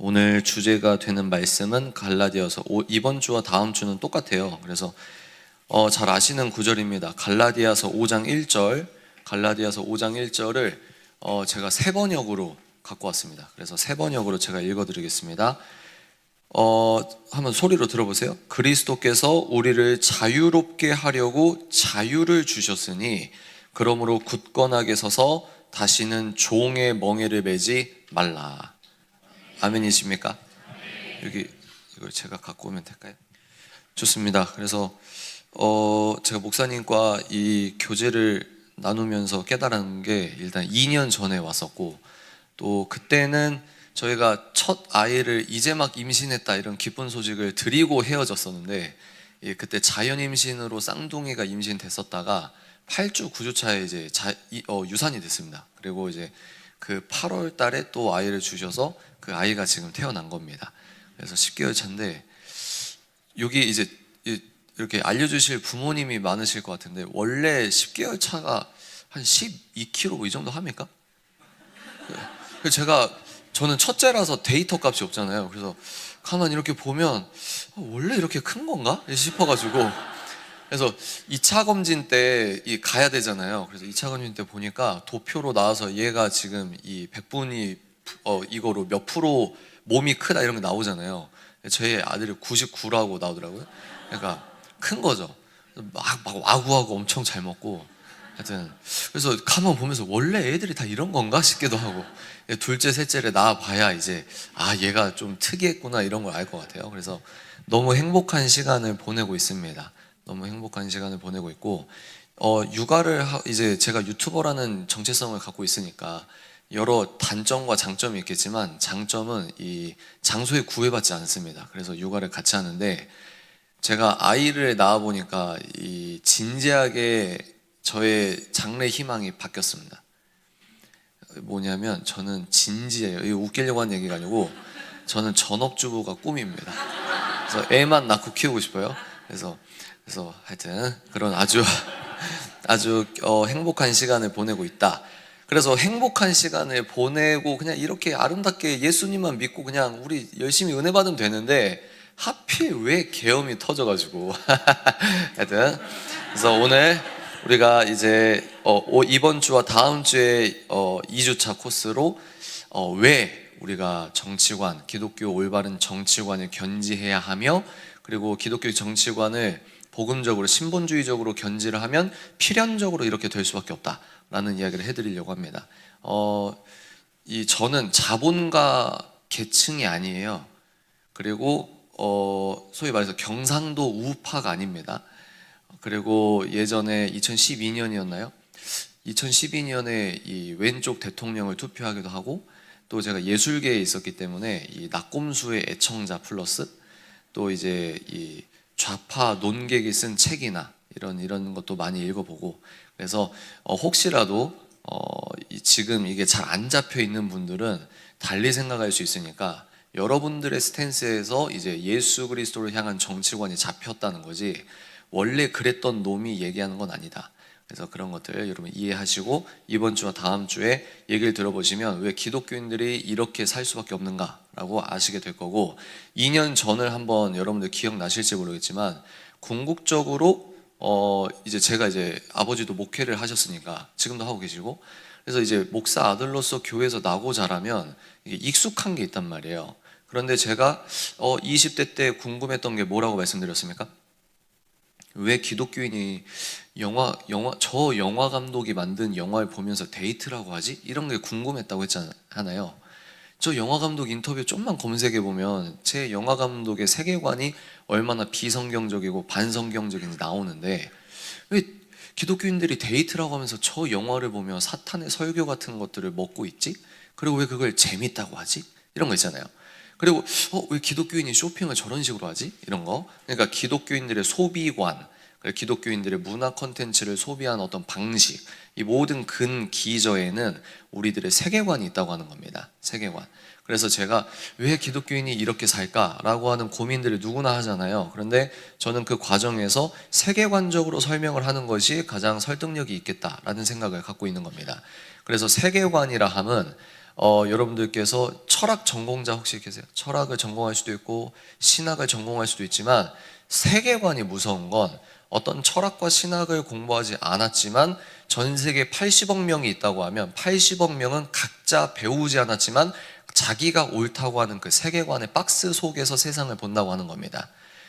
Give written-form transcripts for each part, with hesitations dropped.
오늘 주제가 되는 말씀은 갈라디아서 이번 주와 다음 주는 똑같아요. 그래서 잘 아시는 구절입니다. 갈라디아서 5장 1절, 갈라디아서 5장 1절을 제가 세 번역으로 갖고 왔습니다. 그래서 세 번역으로 제가 읽어드리겠습니다. 한번 소리로 들어보세요. 그리스도께서 우리를 자유롭게 하려고 자유를 주셨으니 그러므로 굳건하게 서서 다시는 종의 멍에를 매지 말라. 아멘이십니까? 여기 이걸 제가 갖고 오면 될까요? 좋습니다. 그래서 제가 목사님과 이 교제를 나누면서 깨달은 게 일단 2년 전에 왔었고, 또 그때는 저희가 첫 아이를 이제 막 임신했다 이런 기쁜 소식을 드리고 헤어졌었는데, 그때 자연 임신으로 쌍둥이가 임신됐었다가 8주 9주 차에 이제 유산이 됐습니다. 그리고 이제 그 8월 달에 또 아이를 주셔서 그 아이가 지금 태어난 겁니다. 그래서 10개월 차인데, 여기 이제 이렇게 알려주실 부모님이 많으실 것 같은데, 원래 10개월 차가 한 12kg 이 정도 합니까? 저는 첫째라서 데이터 값이 없잖아요. 그래서 가만 이렇게 보면 원래 이렇게 큰 건가? 싶어가지고, 그래서 2차 검진 때 가야 되잖아요. 그래서 2차 검진 때 보니까 도표로 나와서 얘가 지금 이 백분이 이거로 몇 프로 몸이 크다 이런 게 나오잖아요. 저희 아들이 99라고 나오더라고요. 그러니까 큰 거죠. 막 와구와구 엄청 잘 먹고, 하여튼 그래서 가만 보면서 원래 애들이 다 이런 건가 싶기도 하고, 둘째 셋째를 낳아봐야 이제 얘가 좀 특이했구나 이런 걸 알 것 같아요. 그래서 너무 행복한 시간을 보내고 있습니다. 너무 행복한 시간을 보내고 있고, 이제 제가 유튜버라는 정체성을 갖고 있으니까 여러 단점과 장점이 있겠지만, 장점은 이 장소에 구애받지 않습니다. 그래서 육아를 같이 하는데, 제가 아이를 낳아 보니까 이 진지하게 저의 장래 희망이 바뀌었습니다. 뭐냐면, 저는 진지해요. 이거 웃기려고 하는 얘기가 아니고, 저는 전업주부가 꿈입니다. 그래서 애만 낳고 키우고 싶어요. 그래서 하여튼 그런 아주 행복한 시간을 보내고 있다. 그래서 행복한 시간을 보내고 그냥 이렇게 아름답게 예수님만 믿고 그냥 우리 열심히 은혜 받으면 되는데, 하필 왜 계엄이 터져가지고 하여튼 그래서 오늘 우리가 이제 이번 주와 다음 주에 2주차 코스로 왜 우리가 기독교 올바른 정치관을 견지해야 하며, 그리고 기독교 정치관을 복음적으로 신본주의적으로 견지를 하면 필연적으로 이렇게 될 수밖에 없다라는 이야기를 해드리려고 합니다. 저는 자본가 계층이 아니에요. 그리고 소위 말해서 경상도 우파가 아닙니다. 그리고 예전에 2012년이었나요? 2012년에 이 왼쪽 대통령을 투표하기도 하고, 또 제가 예술계에 있었기 때문에 이 낙곰수의 애청자 플러스, 또 이제 이 좌파 논객이 쓴 책이나 이런 것도 많이 읽어보고, 그래서 혹시라도 지금 이게 잘 안 잡혀 있는 분들은 달리 생각할 수 있으니까, 여러분들의 스탠스에서 이제 예수 그리스도를 향한 정치관이 잡혔다는 거지, 원래 그랬던 놈이 얘기하는 건 아니다. 그래서 그런 것들 여러분 이해하시고, 이번 주와 다음 주에 얘기를 들어보시면 왜 기독교인들이 이렇게 살 수밖에 없는가라고 아시게 될 거고, 2년 전을 한번 여러분들 기억나실지 모르겠지만, 궁극적으로 이제 제가 이제 아버지도 목회를 하셨으니까 지금도 하고 계시고, 그래서 이제 목사 아들로서 교회에서 나고 자라면 이게 익숙한 게 있단 말이에요. 그런데 제가 20대 때 궁금했던 게 뭐라고 말씀드렸습니까? 왜 기독교인이 저 영화 감독이 만든 영화를 보면서 데이트라고 하지? 이런 게 궁금했다고 했잖아요. 저 영화 감독 인터뷰 좀만 검색해 보면 제 영화 감독의 세계관이 얼마나 비성경적이고 반성경적인지 나오는데, 왜 기독교인들이 데이트라고 하면서 저 영화를 보며 사탄의 설교 같은 것들을 먹고 있지? 그리고 왜 그걸 재밌다고 하지? 이런 거 있잖아요. 그리고 왜 기독교인이 쇼핑을 저런 식으로 하지? 이런 거. 그러니까 기독교인들의 소비관, 기독교인들의 문화 콘텐츠를 소비하는 어떤 방식, 이 모든 근기저에는 우리들의 세계관이 있다고 하는 겁니다. 세계관. 그래서 제가 왜 기독교인이 이렇게 살까라고 하는 고민들을 누구나 하잖아요. 그런데 저는 그 과정에서 세계관적으로 설명을 하는 것이 가장 설득력이 있겠다라는 생각을 갖고 있는 겁니다. 그래서 세계관이라 함은 여러분들께서 철학 전공자 혹시 계세요? 철학을 전공할 수도 있고 신학을 전공할 수도 있지만 세계관이 무서운 건 어떤 철학과 신학을 공부하지 않았지만 전 세계 80억 명이 있다고 하면 80억 명은 각자 배우지 않았지만 자기가 옳다고 하는 그 세계관의 박스 속에서 세상을 본다고 하는 겁니다.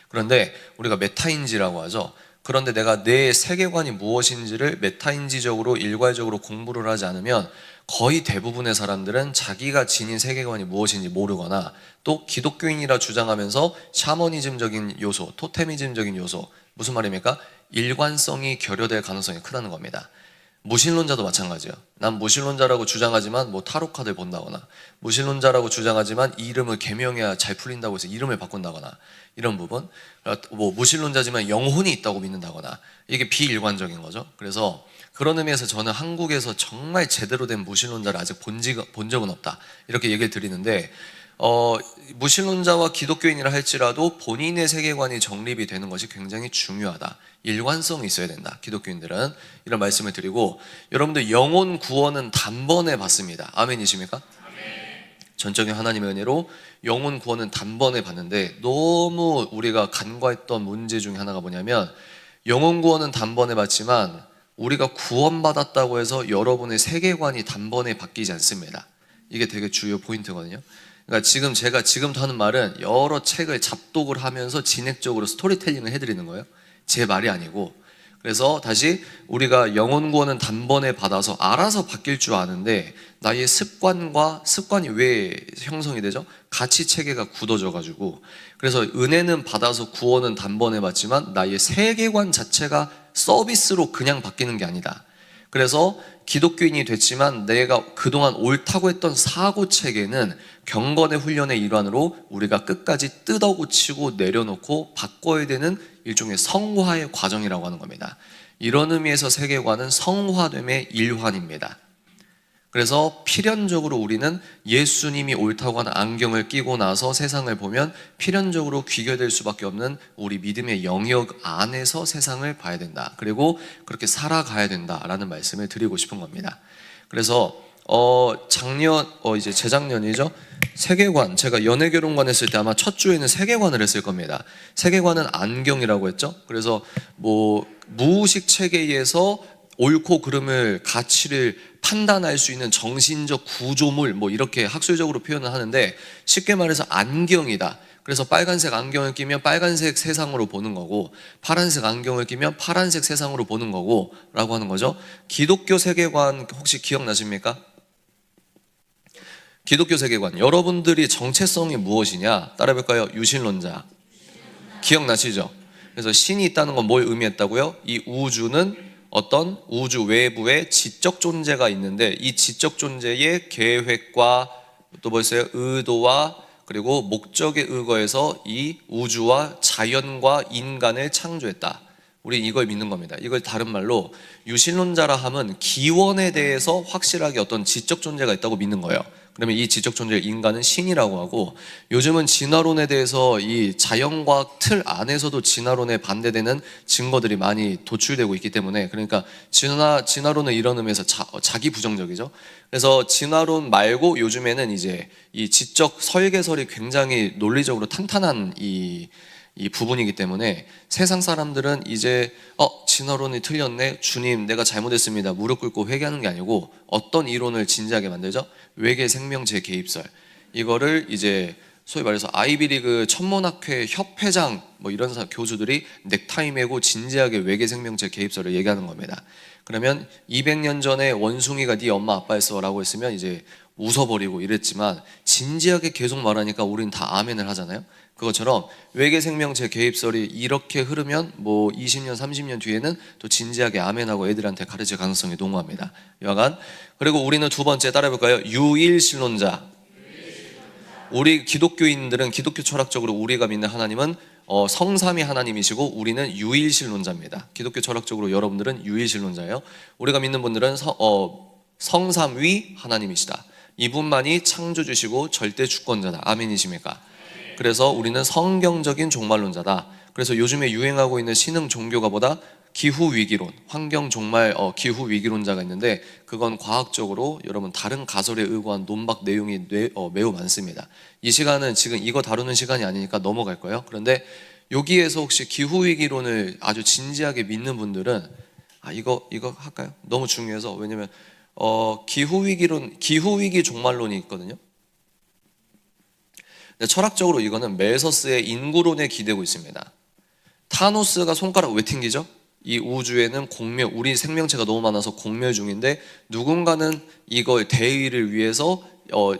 그런데 우리가 메타인지라고 하죠. 그런데 내가 내 세계관이 무엇인지를 메타인지적으로 일괄적으로 공부를 하지 않으면 거의 대부분의 사람들은 자기가 지닌 세계관이 무엇인지 모르거나 또 기독교인이라 주장하면서 샤머니즘적인 요소, 토테미즘적인 요소, 무슨 말입니까? 일관성이 결여될 가능성이 크다는 겁니다. 무신론자도 마찬가지예요. 난 무신론자라고 주장하지만 뭐 타로 카드를 본다거나, 무신론자라고 주장하지만 이 이름을 개명해야 잘 풀린다고 해서 이름을 바꾼다거나, 이런 부분, 뭐 무신론자지만 영혼이 있다고 믿는다거나, 이게 비일관적인 거죠. 그래서 그런 의미에서 저는 한국에서 정말 제대로 된 무신론자를 아직 본 적은 없다, 이렇게 얘기를 드리는데, 무신론자와 기독교인이라 할지라도 본인의 세계관이 정립이 되는 것이 굉장히 중요하다. 일관성이 있어야 된다. 기독교인들은 이런 말씀을 드리고, 여러분들 영혼 구원은 단번에 받습니다. 아멘이십니까? 전적인 하나님의 은혜로 영혼 구원은 단번에 받는데, 너무 우리가 간과했던 문제 중에 하나가 뭐냐면, 영혼 구원은 단번에 받지만 우리가 구원받았다고 해서 여러분의 세계관이 단번에 바뀌지 않습니다. 이게 되게 주요 포인트거든요. 그러니까 제가 지금부터 하는 말은 여러 책을 잡독을 하면서 진액적으로 스토리텔링을 해드리는 거예요. 제 말이 아니고. 그래서 다시, 우리가 영혼 구원은 단번에 받아서 알아서 바뀔 줄 아는데 나의 습관이 왜 형성이 되죠? 가치 체계가 굳어져 가지고, 그래서 은혜는 받아서 구원은 단번에 받지만 나의 세계관 자체가 서비스로 그냥 바뀌는 게 아니다. 그래서 기독교인이 됐지만 내가 그동안 옳다고 했던 사고 체계는 경건의 훈련의 일환으로 우리가 끝까지 뜯어고치고 내려놓고 바꿔야 되는 일종의 성화의 과정이라고 하는 겁니다. 이런 의미에서 세계관은 성화됨의 일환입니다. 그래서 필연적으로 우리는 예수님이 옳다고 하는 안경을 끼고 나서 세상을 보면 필연적으로 귀결될 수밖에 없는 우리 믿음의 영역 안에서 세상을 봐야 된다. 그리고 그렇게 살아가야 된다라는 말씀을 드리고 싶은 겁니다. 그래서 이제 재작년이죠. 세계관, 제가 연애결혼관 했을 때 아마 첫 주에는 세계관을 했을 겁니다. 세계관은 안경이라고 했죠. 그래서 뭐 무의식 체계에서 옳고 그름을, 가치를 판단할 수 있는 정신적 구조물, 뭐 이렇게 학술적으로 표현을 하는데, 쉽게 말해서 안경이다. 그래서 빨간색 안경을 끼면 빨간색 세상으로 보는 거고, 파란색 안경을 끼면 파란색 세상으로 보는 거고 라고 하는 거죠. 기독교 세계관 혹시 기억나십니까? 기독교 세계관, 여러분들이 정체성이 무엇이냐 따라해볼까요? 유신론자. 기억나시죠? 그래서 신이 있다는 건 뭘 의미했다고요? 이 우주는 어떤 우주 외부에 지적 존재가 있는데, 이 지적 존재의 계획과 또 벌써요, 의도와 그리고 목적에 의거해서 이 우주와 자연과 인간을 창조했다. 우리 이걸 믿는 겁니다. 이걸 다른 말로 유신론자라 함은 기원에 대해서 확실하게 어떤 지적 존재가 있다고 믿는 거예요. 그러면 이 지적 존재 인간은 신이라고 하고, 요즘은 진화론에 대해서 이 자연과학 틀 안에서도 진화론에 반대되는 증거들이 많이 도출되고 있기 때문에, 그러니까 진화론은 이런 의미에서 자기 부정적이죠. 그래서 진화론 말고 요즘에는 이제 이 지적 설계설이 굉장히 논리적으로 탄탄한 이 부분이기 때문에 세상 사람들은 이제 진화론이 틀렸네, 주님 내가 잘못했습니다, 무릎 꿇고 회개하는 게 아니고 어떤 이론을 진지하게 만들죠? 외계 생명체 개입설. 이거를 이제 소위 말해서 아이비리그 천문학회 협회장 뭐 이런 교수들이 넥타이 메고 진지하게 외계 생명체 개입설을 얘기하는 겁니다. 그러면 200년 전에 원숭이가 네 엄마 아빠였어 라고 했으면 이제 웃어버리고 이랬지만, 진지하게 계속 말하니까 우린 다 아멘을 하잖아요. 그것처럼 외계 생명체 개입설이 이렇게 흐르면 뭐 20년 30년 뒤에는 또 진지하게 아멘하고 애들한테 가르칠 가능성이 농후합니다. 여하간, 그리고 우리는 두 번째 따라해볼까요? 유일신론자. 우리 기독교인들은 기독교 철학적으로 우리가 믿는 하나님은 성삼위 하나님이시고 우리는 유일신론자입니다. 기독교 철학적으로 여러분들은 유일신론자예요. 우리가 믿는 분들은 성삼위 하나님이시다. 이분만이 창조주시고 절대 주권자다. 아멘이십니까? 그래서 우리는 성경적인 종말론자다. 그래서 요즘에 유행하고 있는 신흥 종교가 보다 기후 위기론, 환경 종말 기후 위기론자가 있는데 그건 과학적으로 여러분 다른 가설에 의거한 논박 내용이 매우 많습니다. 이 시간은 지금 이거 다루는 시간이 아니니까 넘어갈 거예요. 그런데 여기에서 혹시 기후 위기론을 아주 진지하게 믿는 분들은 이거 할까요? 너무 중요해서. 왜냐면 기후 위기 종말론이 있거든요. 근데 철학적으로 이거는 멜서스의 인구론에 기대고 있습니다. 타노스가 손가락 왜 튕기죠? 이 우주에는 우리 생명체가 너무 많아서 공멸 중인데 누군가는 이걸 대의를 위해서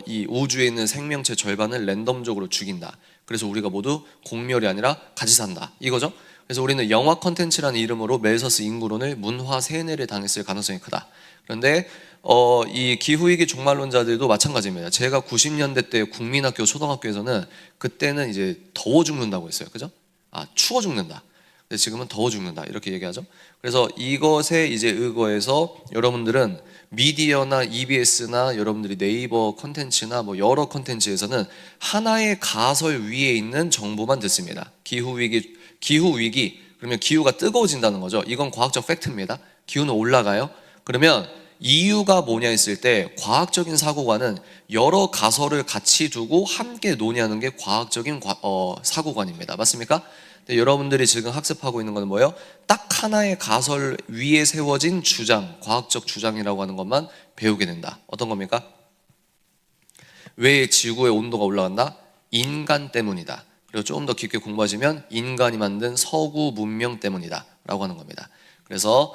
이 우주에 있는 생명체 절반을 랜덤적으로 죽인다. 그래서 우리가 모두 공멸이 아니라 같이 산다. 이거죠. 그래서 우리는 영화 컨텐츠라는 이름으로 멜서스 인구론을 문화 세뇌를 당했을 가능성이 크다. 그런데 이 기후위기 종말론자들도 마찬가지입니다. 제가 90년대 때 국민학교 초등학교에서는 그때는 이제 더워 죽는다고 했어요. 그죠? 추워 죽는다. 근데 지금은 더워 죽는다. 이렇게 얘기하죠. 그래서 이것에 이제 의거해서 여러분들은 미디어나 EBS나 여러분들이 네이버 컨텐츠나 뭐 여러 컨텐츠에서는 하나의 가설 위에 있는 정보만 듣습니다. 기후위기, 그러면 기후가 뜨거워진다는 거죠. 이건 과학적 팩트입니다. 기후는 올라가요. 그러면 이유가 뭐냐 했을 때 과학적인 사고관은 여러 가설을 같이 두고 함께 논의하는 게 과학적인 사고관입니다. 맞습니까? 근데 여러분들이 지금 학습하고 있는 건 뭐예요? 딱 하나의 가설 위에 세워진 주장, 과학적 주장이라고 하는 것만 배우게 된다. 어떤 겁니까? 왜 지구의 온도가 올라간다? 인간 때문이다. 그리고 조금 더 깊게 공부하시면 인간이 만든 서구 문명 때문이다 라고 하는 겁니다. 그래서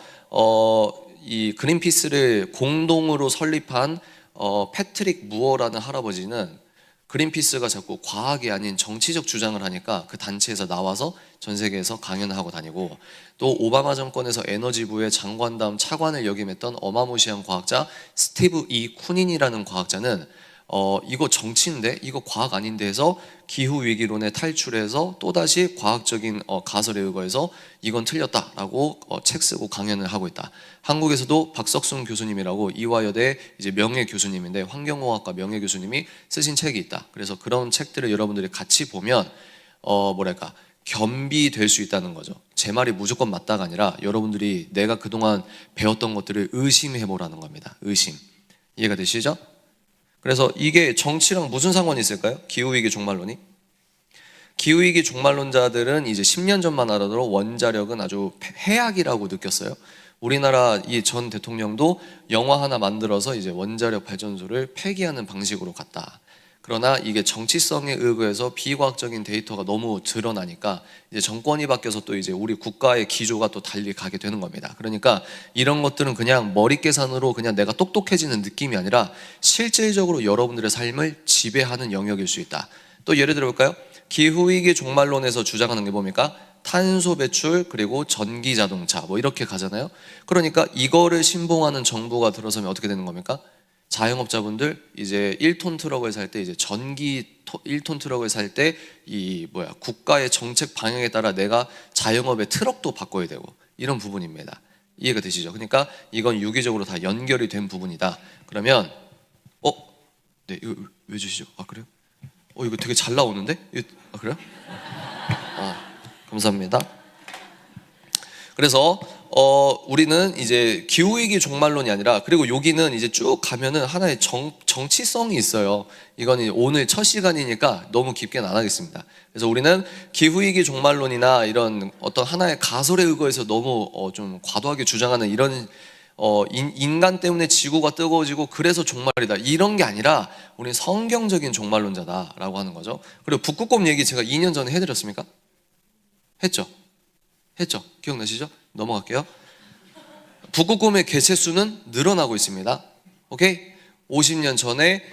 이 그린피스를 공동으로 설립한 패트릭 무어라는 할아버지는 그린피스가 자꾸 과학이 아닌 정치적 주장을 하니까 그 단체에서 나와서 전 세계에서 강연을 하고 다니고, 또 오바마 정권에서 에너지부의 장관 다음 차관을 역임했던 어마무시한 과학자 스티브 이 쿠닌이라는 과학자는 이거 정치인데 이거 과학 아닌데 해서 기후위기론에 탈출해서 또다시 과학적인 가설에 의거해서 이건 틀렸다라고 책 쓰고 강연을 하고 있다. 한국에서도 박석순 교수님이라고 이화여대 이제 명예 교수님인데 환경공학과 명예 교수님이 쓰신 책이 있다. 그래서 그런 책들을 여러분들이 같이 보면 겸비될 수 있다는 거죠. 제 말이 무조건 맞다가 아니라 여러분들이 내가 그동안 배웠던 것들을 의심해 보라는 겁니다. 의심. 이해가 되시죠? 그래서 이게 정치랑 무슨 상관이 있을까요? 기후위기 종말론이? 기후위기 종말론자들은 이제 10년 전만 알아도 원자력은 아주 해악이라고 느꼈어요. 우리나라 이 전 대통령도 영화 하나 만들어서 이제 원자력 발전소를 폐기하는 방식으로 갔다. 그러나 이게 정치성에 의거해서 비과학적인 데이터가 너무 드러나니까 이제 정권이 바뀌어서 또 이제 우리 국가의 기조가 또 달리 가게 되는 겁니다. 그러니까 이런 것들은 그냥 머리 계산으로 그냥 내가 똑똑해지는 느낌이 아니라 실질적으로 여러분들의 삶을 지배하는 영역일 수 있다. 또 예를 들어 볼까요? 기후위기 종말론에서 주장하는 게 뭡니까? 탄소 배출 그리고 전기 자동차 뭐 이렇게 가잖아요. 그러니까 이거를 신봉하는 정부가 들어서면 어떻게 되는 겁니까? 자영업자분들 이제 1톤 트럭을 살 때 이제 전기 1톤 트럭을 살 때 국가의 정책 방향에 따라 내가 자영업의 트럭도 바꿔야 되고 이런 부분입니다. 이해가 되시죠? 그러니까 이건 유기적으로 다 연결이 된 부분이다. 그러면 네, 이거 왜 주시죠? 그래요? 이거 되게 잘 나오는데? 그래요? 감사합니다. 그래서 우리는 이제 기후위기 종말론이 아니라, 그리고 여기는 이제 쭉 가면은 하나의 정치성이 있어요. 이거는 오늘 첫 시간이니까 너무 깊게는 안 하겠습니다. 그래서 우리는 기후위기 종말론이나 이런 어떤 하나의 가설에 의거해서 너무 좀 과도하게 주장하는 이런 인간 때문에 지구가 뜨거워지고 그래서 종말이다 이런 게 아니라 우리는 성경적인 종말론자다라고 하는 거죠. 그리고 북극곰 얘기 제가 2년 전에 해드렸습니까? 했죠? 기억나시죠? 넘어갈게요. 북극곰의 개체수는 늘어나고 있습니다. 오케이? 50년 전에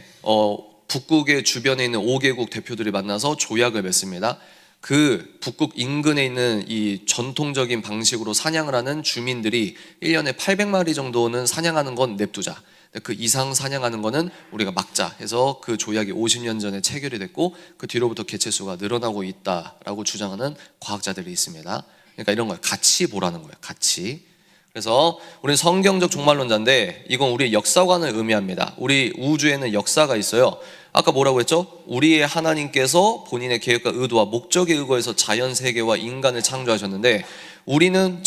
북극의 주변에 있는 5개국 대표들이 만나서 조약을 맺습니다. 그 북극 인근에 있는 이 전통적인 방식으로 사냥을 하는 주민들이 1년에 800마리 정도는 사냥하는 건 냅두자. 그 이상 사냥하는 거는 우리가 막자 해서 그 조약이 50년 전에 체결이 됐고 그 뒤로부터 개체수가 늘어나고 있다라고 주장하는 과학자들이 있습니다. 그러니까 이런 거예요. 같이 보라는 거예요. 같이. 그래서 우리는 성경적 종말론자인데 이건 우리의 역사관을 의미합니다. 우리 우주에는 역사가 있어요. 아까 뭐라고 했죠? 우리의 하나님께서 본인의 계획과 의도와 목적에 의거해서 자연세계와 인간을 창조하셨는데 우리는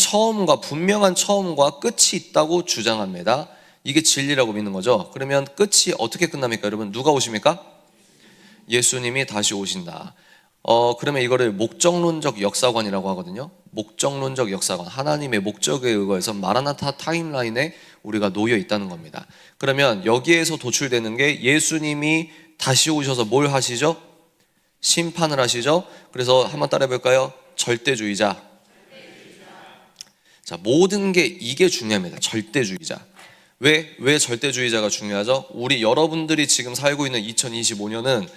분명한 처음과 끝이 있다고 주장합니다. 이게 진리라고 믿는 거죠. 그러면 끝이 어떻게 끝납니까? 여러분, 누가 오십니까? 예수님이 다시 오신다. 그러면 이거를 목적론적 역사관이라고 하거든요. 목적론적 역사관, 하나님의 목적에 의거해서 마라나타 타임라인에 우리가 놓여 있다는 겁니다. 그러면 여기에서 도출되는 게 예수님이 다시 오셔서 뭘 하시죠? 심판을 하시죠. 그래서 한번 따라해 볼까요? 절대주의자. 자, 모든 게 이게 중요합니다. 절대주의자. 왜 절대주의자가 중요하죠? 우리 여러분들이 지금 살고 있는 2025년은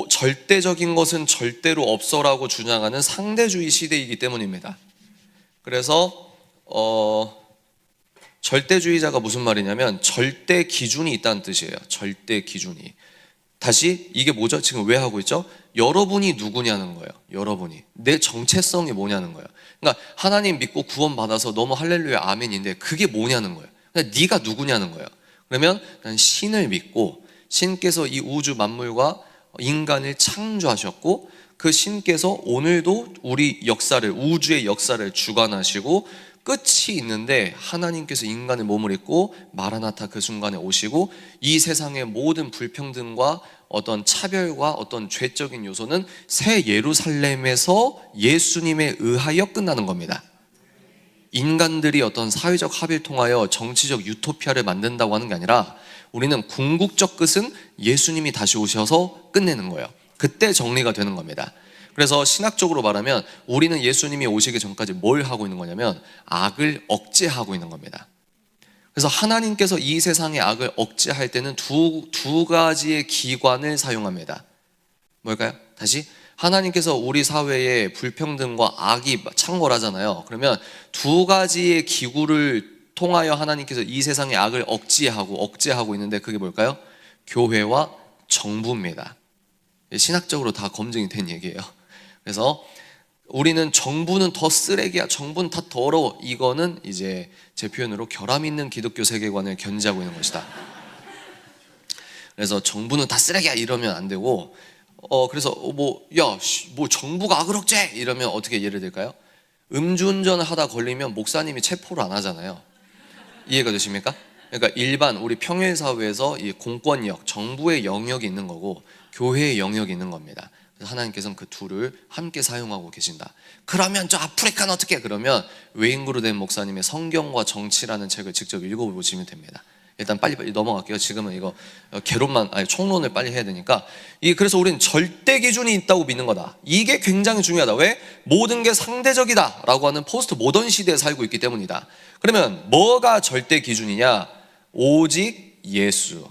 절대적인 것은 절대로 없어라고 주장하는 상대주의 시대이기 때문입니다. 그래서 절대주의자가 무슨 말이냐면 절대 기준이 있다는 뜻이에요. 절대 기준이. 다시 이게 뭐죠? 지금 왜 하고 있죠? 여러분이 누구냐는 거예요. 여러분이 내 정체성이 뭐냐는 거예요. 그러니까 하나님 믿고 구원받아서 너무 할렐루야 아멘인데 그게 뭐냐는 거예요. 그러니까 네가 누구냐는 거예요. 그러면 난 신을 믿고 신께서 이 우주 만물과 인간을 창조하셨고 그 신께서 오늘도 우리 역사를, 우주의 역사를 주관하시고 끝이 있는데 하나님께서 인간의 몸을 입고 마라나타 그 순간에 오시고 이 세상의 모든 불평등과 어떤 차별과 어떤 죄적인 요소는 새 예루살렘에서 예수님에 의하여 끝나는 겁니다. 인간들이 어떤 사회적 합의를 통하여 정치적 유토피아를 만든다고 하는 게 아니라 우리는 궁극적 끝은 예수님이 다시 오셔서 끝내는 거예요. 그때 정리가 되는 겁니다. 그래서 신학적으로 말하면 우리는 예수님이 오시기 전까지 뭘 하고 있는 거냐면 악을 억제하고 있는 겁니다. 그래서 하나님께서 이 세상의 악을 억제할 때는 두 가지의 기관을 사용합니다. 뭘까요? 다시 하나님께서 우리 사회에 불평등과 악이 창궐하잖아요. 그러면 두 가지의 기구를 통하여 하나님께서 이 세상의 악을 억제하고 있는데 그게 뭘까요? 교회와 정부입니다. 신학적으로 다 검증이 된 얘기예요. 그래서 우리는 정부는 더 쓰레기야, 정부는 다 더러워, 이거는 이제 제 표현으로 결함 있는 기독교 세계관을 견지하고 있는 것이다. 그래서 정부는 다 쓰레기야 이러면 안 되고 그래서 정부가 악을 억제 이러면 어떻게 예를 들까요? 음주운전을 하다 걸리면 목사님이 체포를 안 하잖아요. 이해가 되십니까? 그러니까 일반 우리 평일 사회에서 이 공권력, 정부의 영역이 있는 거고 교회의 영역이 있는 겁니다. 그래서 하나님께서는 그 둘을 함께 사용하고 계신다. 그러면 저 아프리카는 어떻게? 그러면 외인구로 된 목사님의 성경과 정치라는 책을 직접 읽어보시면 됩니다. 일단 빨리 넘어갈게요. 지금은 이거 총론을 빨리 해야 되니까. 그래서 우리는 절대 기준이 있다고 믿는 거다. 이게 굉장히 중요하다. 왜? 모든 게 상대적이다 라고 하는 포스트 모던 시대에 살고 있기 때문이다. 그러면 뭐가 절대 기준이냐? 오직 예수.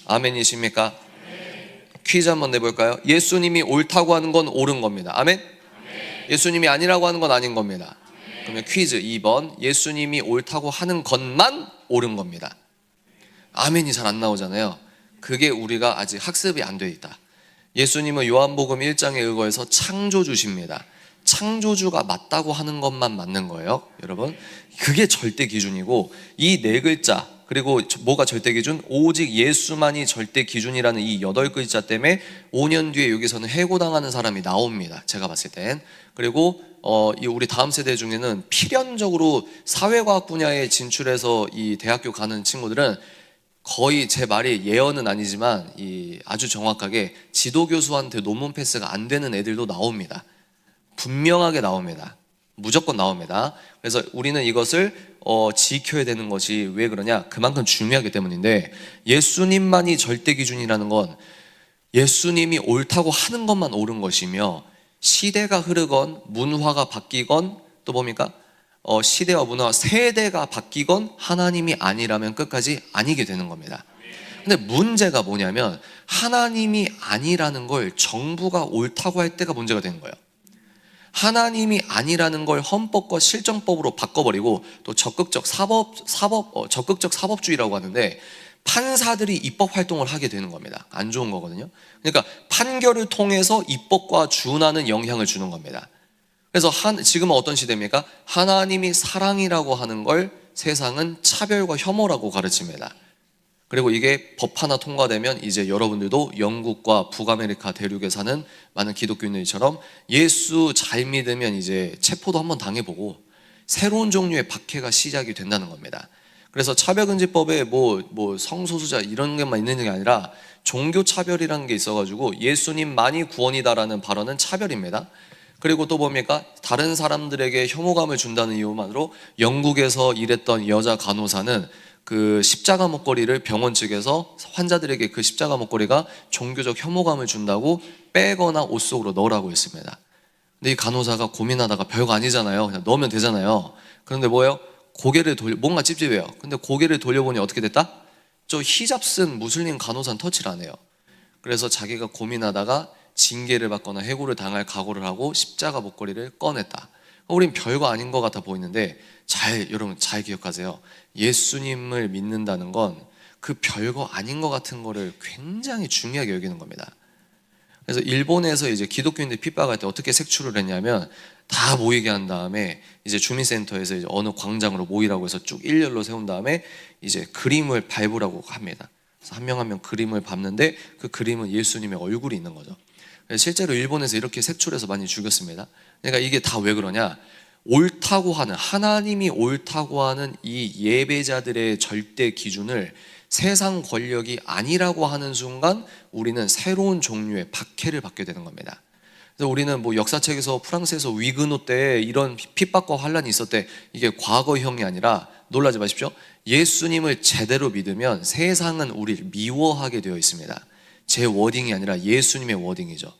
아멘이십니까? 퀴즈 한번 내볼까요? 예수님이 옳다고 하는 건 옳은 겁니다. 아멘? 예수님이 아니라고 하는 건 아닌 겁니다. 그러면 퀴즈 2번, 예수님이 옳다고 하는 것만 옳은 겁니다. 아멘이 잘 안 나오잖아요. 그게 우리가 아직 학습이 안 돼 있다. 예수님은 요한복음 1장에 의거해서 창조주십니다. 창조주가 맞다고 하는 것만 맞는 거예요, 여러분. 그게 절대 기준이고, 이 네 글자, 그리고 뭐가 절대 기준? 오직 예수만이 절대 기준이라는 이 8글자 때문에 5년 뒤에 여기서는 해고당하는 사람이 나옵니다. 제가 봤을 땐. 그리고 우리 다음 세대 중에는 필연적으로 사회과학 분야에 진출해서 이 대학교 가는 친구들은 거의 제 말이 예언은 아니지만 아주 정확하게 지도교수한테 논문 패스가 안 되는 애들도 나옵니다. 분명하게 나옵니다. 무조건 나옵니다. 그래서 우리는 이것을 지켜야 되는 것이 왜 그러냐? 그만큼 중요하기 때문인데, 예수님만이 절대 기준이라는 건 예수님이 옳다고 하는 것만 옳은 것이며, 시대가 흐르건 문화가 바뀌건 또 뭡니까? 시대와 문화, 세대가 바뀌건 하나님이 아니라면 끝까지 아니게 되는 겁니다. 근데 문제가 뭐냐면 하나님이 아니라는 걸 정부가 옳다고 할 때가 문제가 되는 거예요. 하나님이 아니라는 걸 헌법과 실정법으로 바꿔버리고 또 적극적 사법주의라고 하는데 판사들이 입법 활동을 하게 되는 겁니다. 안 좋은 거거든요. 그러니까 판결을 통해서 입법과 준하는 영향을 주는 겁니다. 그래서 지금은 어떤 시대입니까? 하나님이 사랑이라고 하는 걸 세상은 차별과 혐오라고 가르칩니다. 그리고 이게 법 하나 통과되면 이제 여러분들도 영국과 북아메리카 대륙에 사는 많은 기독교인들처럼 예수 잘 믿으면 이제 체포도 한번 당해보고 새로운 종류의 박해가 시작이 된다는 겁니다. 그래서 차별금지법에 뭐 성소수자 이런 것만 있는 게 아니라 종교 차별이라는 게 있어가지고 예수님만이 구원이다라는 발언은 차별입니다. 그리고 또 뭡니까? 다른 사람들에게 혐오감을 준다는 이유만으로 영국에서 일했던 여자 간호사는 그 십자가 목걸이를 병원 측에서 환자들에게 그 십자가 목걸이가 종교적 혐오감을 준다고 빼거나 옷 속으로 넣으라고 했습니다. 근데 이 간호사가 고민하다가 별거 아니잖아요. 그냥 넣으면 되잖아요. 그런데 뭐예요? 뭔가 찝찝해요. 근데 고개를 돌려보니 어떻게 됐다? 저 히잡 쓴 무슬림 간호사는 터치를 안 해요. 그래서 자기가 고민하다가 징계를 받거나 해고를 당할 각오를 하고 십자가 목걸이를 꺼냈다. 우린 별거 아닌 것 같아 보이는데 여러분 잘 기억하세요. 예수님을 믿는다는 건 그 별거 아닌 것 같은 거를 굉장히 중요하게 여기는 겁니다. 그래서 일본에서 이제 기독교인들 핍박할 때 어떻게 색출을 했냐면 다 모이게 한 다음에 이제 주민센터에서 이제 어느 광장으로 모이라고 해서 쭉 일렬로 세운 다음에 이제 그림을 밟으라고 합니다. 그래서 한 명 한 명 그림을 밟는데 그 그림은 예수님의 얼굴이 있는 거죠. 실제로 일본에서 이렇게 색출해서 많이 죽였습니다. 그러니까 이게 다 왜 그러냐? 옳다고 하는, 하나님이 옳다고 하는 이 예배자들의 절대 기준을 세상 권력이 아니라고 하는 순간 우리는 새로운 종류의 박해를 받게 되는 겁니다. 그래서 우리는 뭐 역사책에서 프랑스에서 위그노 때 이런 핍박과 환란이 있었대, 이게 과거형이 아니라 놀라지 마십시오. 예수님을 제대로 믿으면 세상은 우리를 미워하게 되어 있습니다. 제 워딩이 아니라 예수님의 워딩이죠.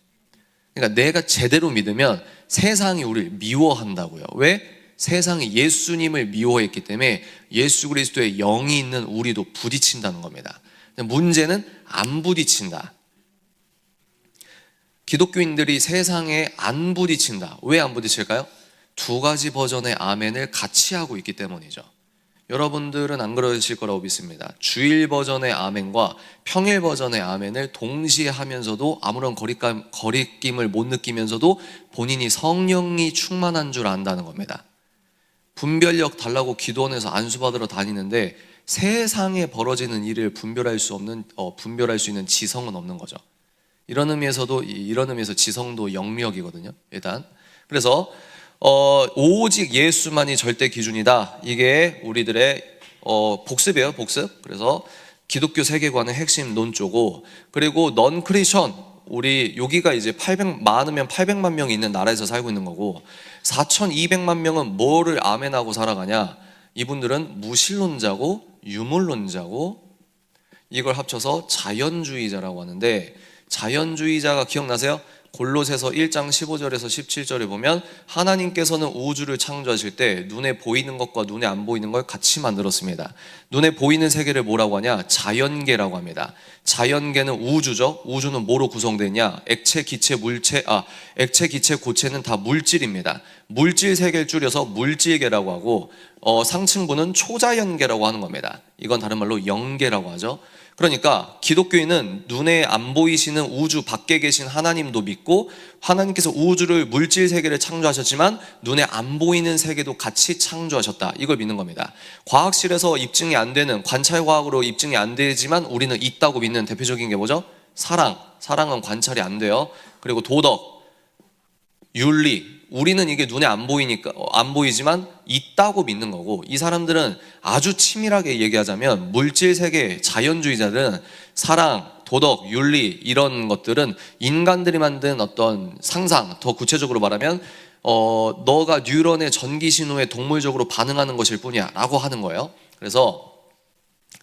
그러니까 내가 제대로 믿으면 세상이 우리를 미워한다고요. 왜? 세상이 예수님을 미워했기 때문에 예수 그리스도의 영이 있는 우리도 부딪힌다는 겁니다. 문제는 안 부딪힌다. 기독교인들이 세상에 안 부딪힌다. 왜 안 부딪힐까요? 두 가지 버전의 아멘을 같이 하고 있기 때문이죠. 여러분들은 안 그러실 거라고 믿습니다. 주일 버전의 아멘과 평일 버전의 아멘을 동시에 하면서도 아무런 거리낌을 못 느끼면서도 본인이 성령이 충만한 줄 안다는 겁니다. 분별력 달라고 기도원에서 안수받으러 다니는데 세상에 벌어지는 일을 분별할 수 있는 지성은 없는 거죠. 이런 의미에서 지성도 영역이거든요. 일단 그래서 오직 예수만이 절대 기준이다. 이게 우리들의 복습이에요, 복습. 그래서 기독교 세계관의 핵심 논조고, 그리고 넌 크리스천, 우리 여기가 이제 많으면 800만 명이 있는 나라에서 살고 있는 거고, 4200만 명은 뭐를 아멘하고 살아가냐? 이분들은 무신론자고 유물론자고 이걸 합쳐서 자연주의자라고 하는데, 자연주의자가 기억나세요? 골로새서 1장 15절에서 17절에 보면 하나님께서는 우주를 창조하실 때 눈에 보이는 것과 눈에 안 보이는 걸 같이 만들었습니다. 눈에 보이는 세계를 뭐라고 하냐? 자연계라고 합니다. 자연계는 우주죠. 우주는 뭐로 구성되냐? 액체, 기체, 고체는 다 물질입니다. 물질 세계를 줄여서 물질계라고 하고, 상층부는 초자연계라고 하는 겁니다. 이건 다른 말로 영계라고 하죠. 그러니까 기독교인은 눈에 안 보이시는 우주 밖에 계신 하나님도 믿고, 하나님께서 우주를 물질 세계를 창조하셨지만 눈에 안 보이는 세계도 같이 창조하셨다, 이걸 믿는 겁니다. 과학실에서 입증이 안 되는, 관찰과학으로 입증이 안 되지만 우리는 있다고 믿는 대표적인 게 뭐죠? 사랑은 관찰이 안 돼요. 그리고 도덕, 윤리, 우리는 이게 눈에 안 보이지만 있다고 믿는 거고, 이 사람들은 아주 치밀하게 얘기하자면 물질 세계 자연주의자들은 사랑, 도덕, 윤리 이런 것들은 인간들이 만든 어떤 상상, 더 구체적으로 말하면 너가 뉴런의 전기 신호에 동물적으로 반응하는 것일 뿐이야 라고 하는 거예요. 그래서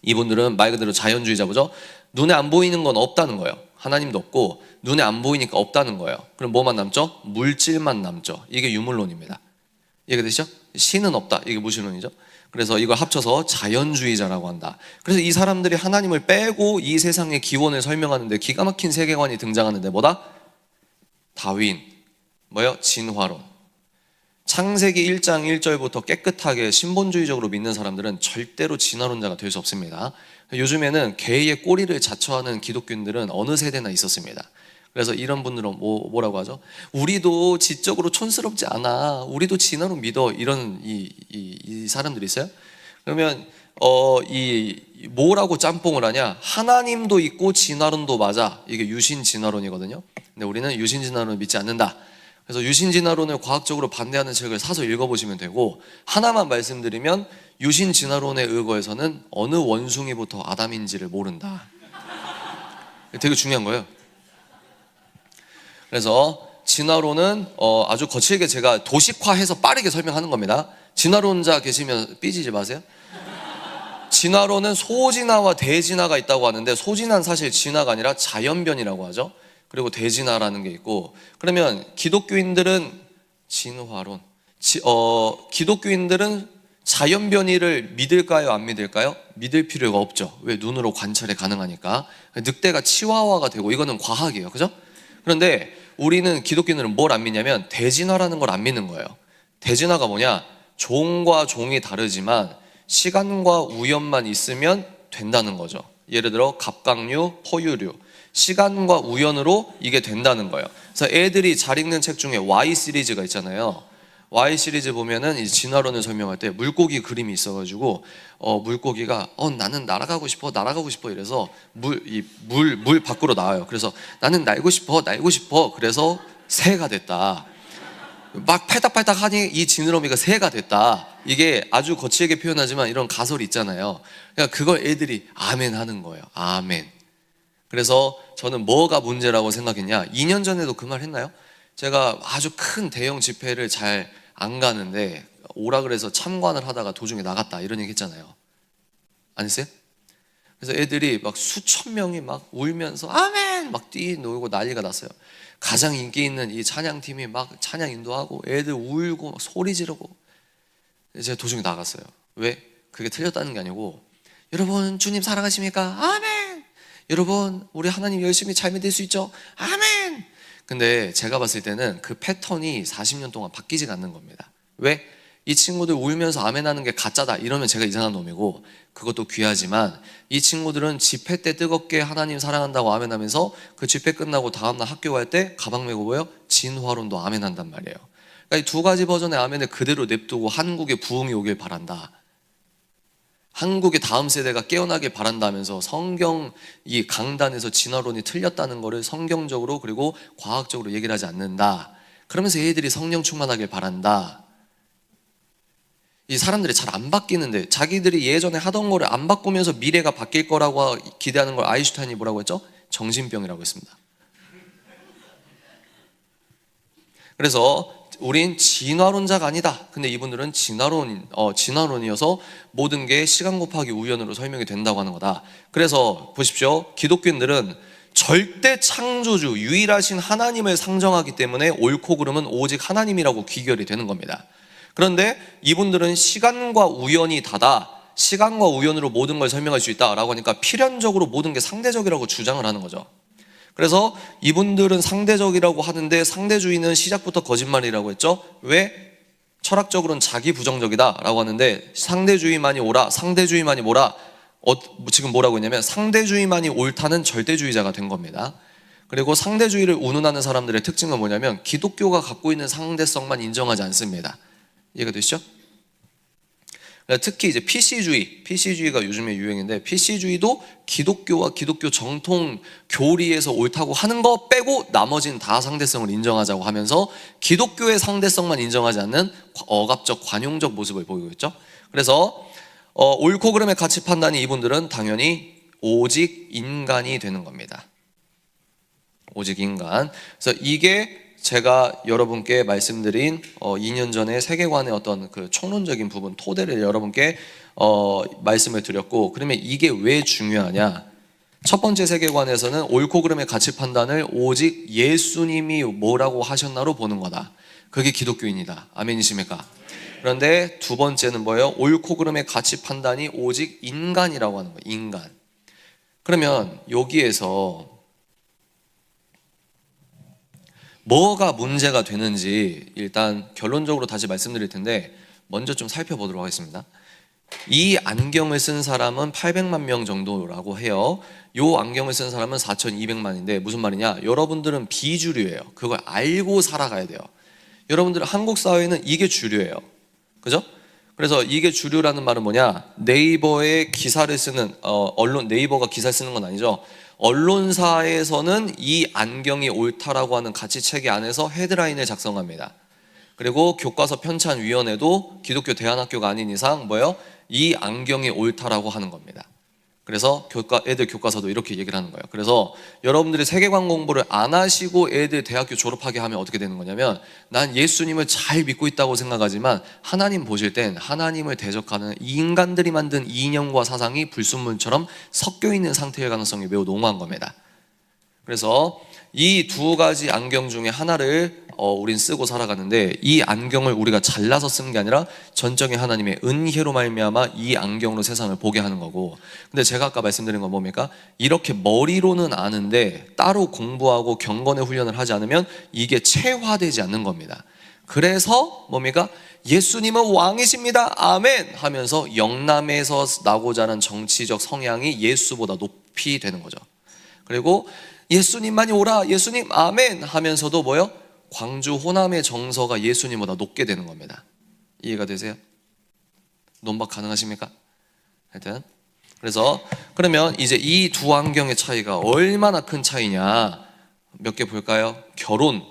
이분들은 말 그대로 자연주의자죠. 눈에 안 보이는 건 없다는 거예요. 하나님도 없고 눈에 안 보이니까 없다는 거예요. 그럼 뭐만 남죠? 물질만 남죠. 이게 유물론입니다. 이해되시죠? 신은 없다, 이게 무신론이죠. 그래서 이걸 합쳐서 자연주의자라고 한다. 그래서 이 사람들이 하나님을 빼고 이 세상의 기원을 설명하는데 기가 막힌 세계관이 등장하는데 뭐다? 다윈, 진화론. 창세기 1장 1절부터 깨끗하게 신본주의적으로 믿는 사람들은 절대로 진화론자가 될 수 없습니다. 요즘에는 개의 꼬리를 자처하는 기독교인들은 어느 세대나 있었습니다. 그래서 이런 분들은 뭐라고 하죠? 우리도 지적으로 촌스럽지 않아. 우리도 진화론 믿어. 이런 이 사람들이 있어요. 그러면 이 뭐라고 짬뽕을 하냐? 하나님도 있고 진화론도 맞아. 이게 유신 진화론이거든요. 근데 우리는 유신 진화론을 믿지 않는다. 그래서 유신 진화론을 과학적으로 반대하는 책을 사서 읽어보시면 되고, 하나만 말씀드리면 유신 진화론에 의거해서는 어느 원숭이부터 아담인지를 모른다. 되게 중요한 거예요. 그래서 진화론은 아주 거칠게 제가 도식화해서 빠르게 설명하는 겁니다. 진화론자 계시면 삐지지 마세요. 진화론은 소진화와 대진화가 있다고 하는데, 소진화는 사실 진화가 아니라 자연변이라고 하죠. 그리고 대진화라는 게 있고, 그러면 기독교인들은 진화론, 기독교인들은 자연변이를 믿을까요, 안 믿을까요? 믿을 필요가 없죠. 왜? 눈으로 관찰이 가능하니까. 늑대가 치와와가 되고, 이거는 과학이에요. 그죠? 그런데 우리는 기독교인들은 뭘 안 믿냐면 대진화라는 걸 안 믿는 거예요. 대진화가 뭐냐? 종과 종이 다르지만 시간과 우연만 있으면 된다는 거죠. 예를 들어 갑각류, 포유류, 시간과 우연으로 이게 된다는 거예요. 그래서 애들이 잘 읽는 책 중에 Y 시리즈가 있잖아요. Y 시리즈 보면은 이 진화론을 설명할 때 물고기 그림이 있어가지고 물고기가 나는 날아가고 싶어 이래서 물 밖으로 나와요. 그래서 나는 날고 싶어 그래서 새가 됐다. 막 팔딱팔딱 하니 이 지느러미가 새가 됐다. 이게 아주 거칠게 표현하지만 이런 가설이 있잖아요. 그러니까 그걸 애들이 아멘 하는 거예요. 아멘. 그래서 저는 뭐가 문제라고 생각했냐, 2년 전에도 그 말 했나요? 제가 아주 큰 대형 집회를 잘 안 가는데 오라 그래서 참관을 하다가 도중에 나갔다, 이런 얘기 했잖아요. 안 했어요? 그래서 애들이 막 수천 명이 막 울면서 아멘 막 뛰놀고 난리가 났어요. 가장 인기 있는 이 찬양팀이 막 찬양 인도하고 애들 울고 막 소리 지르고. 제가 도중에 나갔어요. 왜? 그게 틀렸다는 게 아니고, 여러분 주님 사랑하십니까? 아멘. 여러분 우리 하나님 열심히 잘 믿을 수 있죠? 아멘. 근데 제가 봤을 때는 그 패턴이 40년 동안 바뀌지가 않는 겁니다. 왜? 이 친구들 울면서 아멘 하는 게 가짜다 이러면 제가 이상한 놈이고, 그것도 귀하지만 이 친구들은 집회 때 뜨겁게 하나님 사랑한다고 아멘 하면서 그 집회 끝나고 다음날 학교 갈 때 가방 메고 뭐예요? 진화론도 아멘 한단 말이에요. 그러니까 이 두 가지 버전의 아멘을 그대로 냅두고 한국에 부흥이 오길 바란다, 한국의 다음 세대가 깨어나길 바란다면서 성경 이 강단에서 진화론이 틀렸다는 것을 성경적으로 그리고 과학적으로 얘기를 하지 않는다. 그러면서 얘들이 성령 충만하길 바란다. 이 사람들이 잘 안 바뀌는데, 자기들이 예전에 하던 거를 안 바꾸면서 미래가 바뀔 거라고 기대하는 걸 아인슈타인이 뭐라고 했죠? 정신병이라고 했습니다. 그래서 우린 진화론자가 아니다. 근데 이분들은 진화론이어서 모든 게 시간 곱하기 우연으로 설명이 된다고 하는 거다. 그래서 보십시오. 기독교인들은 절대 창조주, 유일하신 하나님을 상정하기 때문에 옳고 그름은 오직 하나님이라고 귀결이 되는 겁니다. 그런데 이분들은 시간과 우연이 다다, 시간과 우연으로 모든 걸 설명할 수 있다라고 하니까 필연적으로 모든 게 상대적이라고 주장을 하는 거죠. 그래서 이분들은 상대적이라고 하는데 상대주의는 시작부터 거짓말이라고 했죠. 왜? 철학적으로는 자기 부정적이다 라고 하는데, 상대주의만이 옳아, 상대주의만이 뭐라, 지금 뭐라고 했냐면 상대주의만이 옳다는 절대주의자가 된 겁니다. 그리고 상대주의를 운운하는 사람들의 특징은 뭐냐면 기독교가 갖고 있는 상대성만 인정하지 않습니다. 이해가 되시죠? 특히 이제 PC주의가 요즘에 유행인데, PC주의도 기독교와 기독교 정통 교리에서 옳다고 하는 거 빼고 나머지는 다 상대성을 인정하자고 하면서 기독교의 상대성만 인정하지 않는 억압적 관용적 모습을 보이고 있죠. 그래서 옳고 그름의 가치 판단이 이분들은 당연히 오직 인간이 되는 겁니다. 오직 인간. 그래서 이게 제가 여러분께 말씀드린 2년 전에 세계관의 어떤 그 총론적인 부분, 토대를 여러분께 말씀을 드렸고, 그러면 이게 왜 중요하냐? 첫 번째 세계관에서는 옳고 그름의 가치 판단을 오직 예수님이 뭐라고 하셨나로 보는 거다. 그게 기독교인이다. 아멘이십니까? 그런데 두 번째는 뭐예요? 옳고 그름의 가치 판단이 오직 인간이라고 하는 거예요. 인간. 그러면 여기에서 뭐가 문제가 되는지 일단 결론적으로 다시 말씀드릴 텐데, 먼저 좀 살펴보도록 하겠습니다. 이 안경을 쓴 사람은 800만 명 정도라고 해요. 요 안경을 쓴 사람은 4,200만인데 무슨 말이냐? 여러분들은 비주류예요. 그걸 알고 살아가야 돼요. 여러분들 한국 사회는 이게 주류예요. 그죠? 그래서 이게 주류라는 말은 뭐냐? 네이버에 기사를 쓰는 언론, 네이버가 기사를 쓰는 건 아니죠. 언론사에서는 이 안경이 옳다라고 하는 가치 체계 안에서 헤드라인을 작성합니다. 그리고 교과서 편찬위원회도 기독교 대안학교가 아닌 이상 뭐예요? 이 안경이 옳다라고 하는 겁니다. 그래서 애들 교과서도 이렇게 얘기를 하는 거예요. 그래서 여러분들이 세계관 공부를 안 하시고 애들 대학교 졸업하게 하면 어떻게 되는 거냐면, 난 예수님을 잘 믿고 있다고 생각하지만 하나님 보실 땐 하나님을 대적하는 인간들이 만든 이념과 사상이 불순물처럼 섞여 있는 상태일 가능성이 매우 농후한 겁니다. 그래서 이 두 가지 안경 중에 하나를 우린 쓰고 살아가는데, 이 안경을 우리가 잘나서 쓰는 게 아니라 전적인 하나님의 은혜로 말미암아 이 안경으로 세상을 보게 하는 거고, 근데 제가 아까 말씀드린 건 뭡니까? 이렇게 머리로는 아는데 따로 공부하고 경건의 훈련을 하지 않으면 이게 체화되지 않는 겁니다. 그래서 뭡니까? 예수님은 왕이십니다, 아멘 하면서 영남에서 나고자 하는 정치적 성향이 예수보다 높이 되는 거죠. 그리고 예수님만이 오라, 예수님 아멘 하면서도 뭐요? 광주 호남의 정서가 예수님보다 높게 되는 겁니다. 이해가 되세요? 논박 가능하십니까? 하여튼 그래서 그러면 이제 이 두 안경의 차이가 얼마나 큰 차이냐, 몇 개 볼까요? 결혼.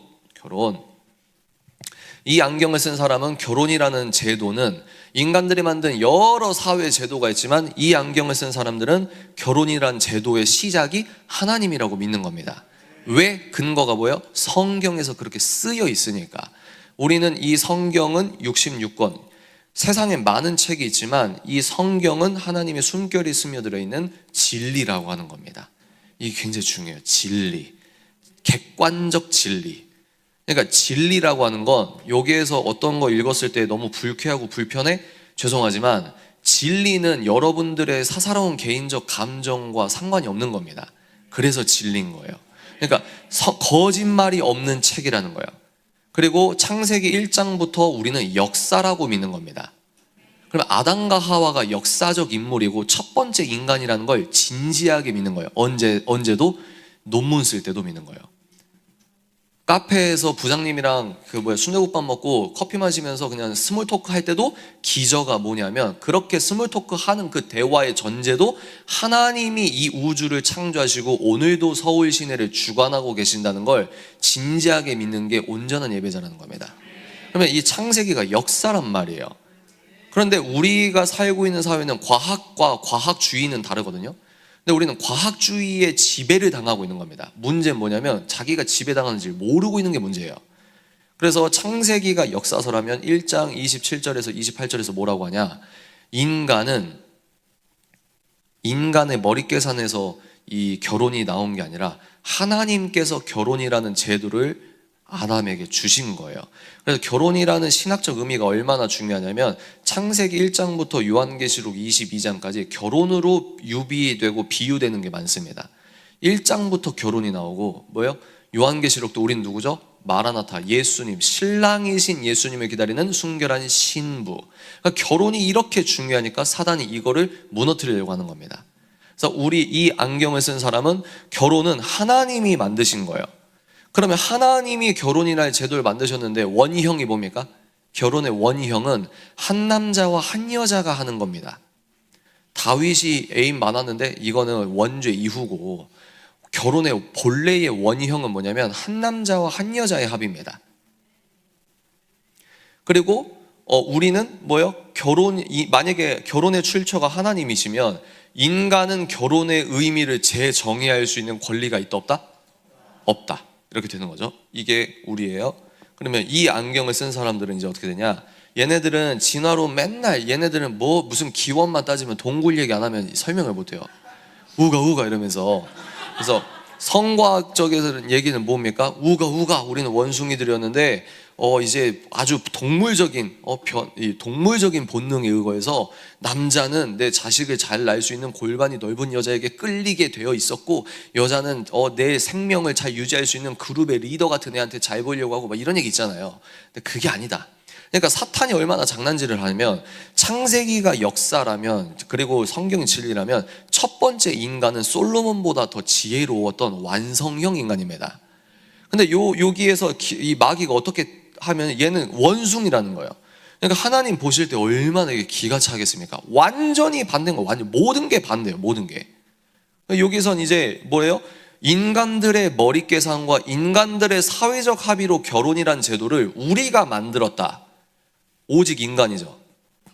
이 안경을 쓴 사람은 결혼이라는 제도는, 인간들이 만든 여러 사회 제도가 있지만 이 안경을 쓴 사람들은 결혼이란 제도의 시작이 하나님이라고 믿는 겁니다. 왜? 근거가 뭐예요? 성경에서 그렇게 쓰여 있으니까. 우리는 이 성경은 66권, 세상에 많은 책이 있지만 이 성경은 하나님의 숨결이 스며들어 있는 진리라고 하는 겁니다. 이게 굉장히 중요해요. 진리, 객관적 진리. 그러니까 진리라고 하는 건, 여기에서 어떤 거 읽었을 때 너무 불쾌하고 불편해? 죄송하지만 진리는 여러분들의 사사로운 개인적 감정과 상관이 없는 겁니다. 그래서 진리인 거예요. 그러니까 거짓말이 없는 책이라는 거예요. 그리고 창세기 1장부터 우리는 역사라고 믿는 겁니다. 그럼 아담과 하와가 역사적 인물이고 첫 번째 인간이라는 걸 진지하게 믿는 거예요. 언제도? 논문 쓸 때도 믿는 거예요. 카페에서 부장님이랑 순대국밥 먹고 커피 마시면서 그냥 스몰 토크 할 때도 기저가 뭐냐면, 그렇게 스몰 토크 하는 그 대화의 전제도 하나님이 이 우주를 창조하시고 오늘도 서울 시내를 주관하고 계신다는 걸 진지하게 믿는 게 온전한 예배자라는 겁니다. 그러면 이 창세기가 역사란 말이에요. 그런데 우리가 살고 있는 사회는 과학과 과학주의는 다르거든요. 근데 우리는 과학주의의 지배를 당하고 있는 겁니다. 문제는 뭐냐면 자기가 지배당하는지 모르고 있는 게 문제예요. 그래서 창세기가 역사서라면 1장 27절에서 28절에서 뭐라고 하냐, 인간의 머리계산에서 이 결혼이 나온 게 아니라 하나님께서 결혼이라는 제도를 아담에게 주신 거예요. 그래서 결혼이라는 신학적 의미가 얼마나 중요하냐면, 창세기 1장부터 요한계시록 22장까지 결혼으로 유비되고 비유되는 게 많습니다. 1장부터 결혼이 나오고 뭐예요? 요한계시록도 우린 누구죠? 마라나타, 예수님, 신랑이신 예수님을 기다리는 순결한 신부. 그러니까 결혼이 이렇게 중요하니까 사단이 이거를 무너뜨리려고 하는 겁니다. 그래서 우리 이 안경을 쓴 사람은 결혼은 하나님이 만드신 거예요. 그러면 하나님이 결혼이라는 제도를 만드셨는데 원형이 뭡니까? 결혼의 원형은 한 남자와 한 여자가 하는 겁니다. 다윗이 애인 많았는데 이거는 원죄 이후고, 결혼의 본래의 원형은 뭐냐면 한 남자와 한 여자의 합입니다. 그리고 우리는 뭐요? 만약에 결혼의 출처가 하나님이시면 인간은 결혼의 의미를 재정의할 수 있는 권리가 있다 없다? 없다. 이렇게 되는 거죠. 이게 우리예요. 그러면 이 안경을 쓴 사람들은 이제 어떻게 되냐, 얘네들은 진화로 맨날 얘네들은 무슨 기원만 따지면 동굴 얘기 안 하면 설명을 못해요. 우가 이러면서. 그래서 성과학적인 얘기는 뭡니까? 우가 우리는 원숭이들이었는데 이제 아주 동물적인 본능에 의거해서 남자는 내 자식을 잘 낳을 수 있는 골반이 넓은 여자에게 끌리게 되어 있었고, 여자는 내 생명을 잘 유지할 수 있는 그룹의 리더 같은 애한테 잘 보이려고 하고 막 이런 얘기 있잖아요. 근데 그게 아니다. 그러니까 사탄이 얼마나 장난질을 하면, 창세기가 역사라면, 그리고 성경이 진리라면 첫 번째 인간은 솔로몬보다 더 지혜로웠던 완성형 인간입니다. 근데 여기에서 이 마귀가 어떻게 하면 얘는 원숭이라는 거예요. 그러니까 하나님 보실 때 얼마나 이게 기가 차겠습니까? 완전히 반대인 거예요. 완전 모든 게 반대예요. 모든 게. 여기선 이제 뭐예요? 인간들의 머리 계산과 인간들의 사회적 합의로 결혼이란 제도를 우리가 만들었다. 오직 인간이죠.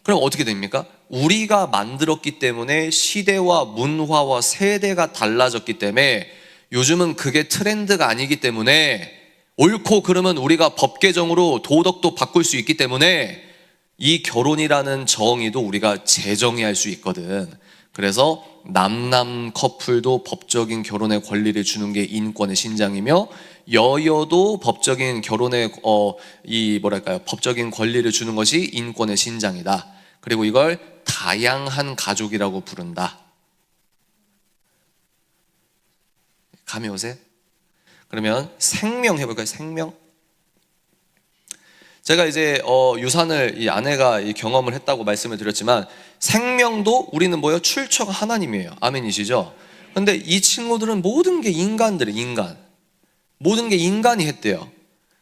그럼 어떻게 됩니까? 우리가 만들었기 때문에 시대와 문화와 세대가 달라졌기 때문에 요즘은 그게 트렌드가 아니기 때문에, 옳고 그러면 우리가 법 개정으로 도덕도 바꿀 수 있기 때문에 이 결혼이라는 정의도 우리가 재정의할 수 있거든. 그래서 남남 커플도 법적인 결혼의 권리를 주는 게 인권의 신장이며, 여여도 법적인 결혼의 법적인 권리를 주는 것이 인권의 신장이다. 그리고 이걸 다양한 가족이라고 부른다. 감이 오세요? 그러면 생명 해볼까요? 생명. 제가 이제 유산을 이 아내가 경험을 했다고 말씀을 드렸지만, 생명도 우리는 뭐예요? 출처가 하나님이에요. 아멘이시죠? 근데 이 친구들은 모든 게 인간들이에요. 인간. 모든 게 인간이 했대요.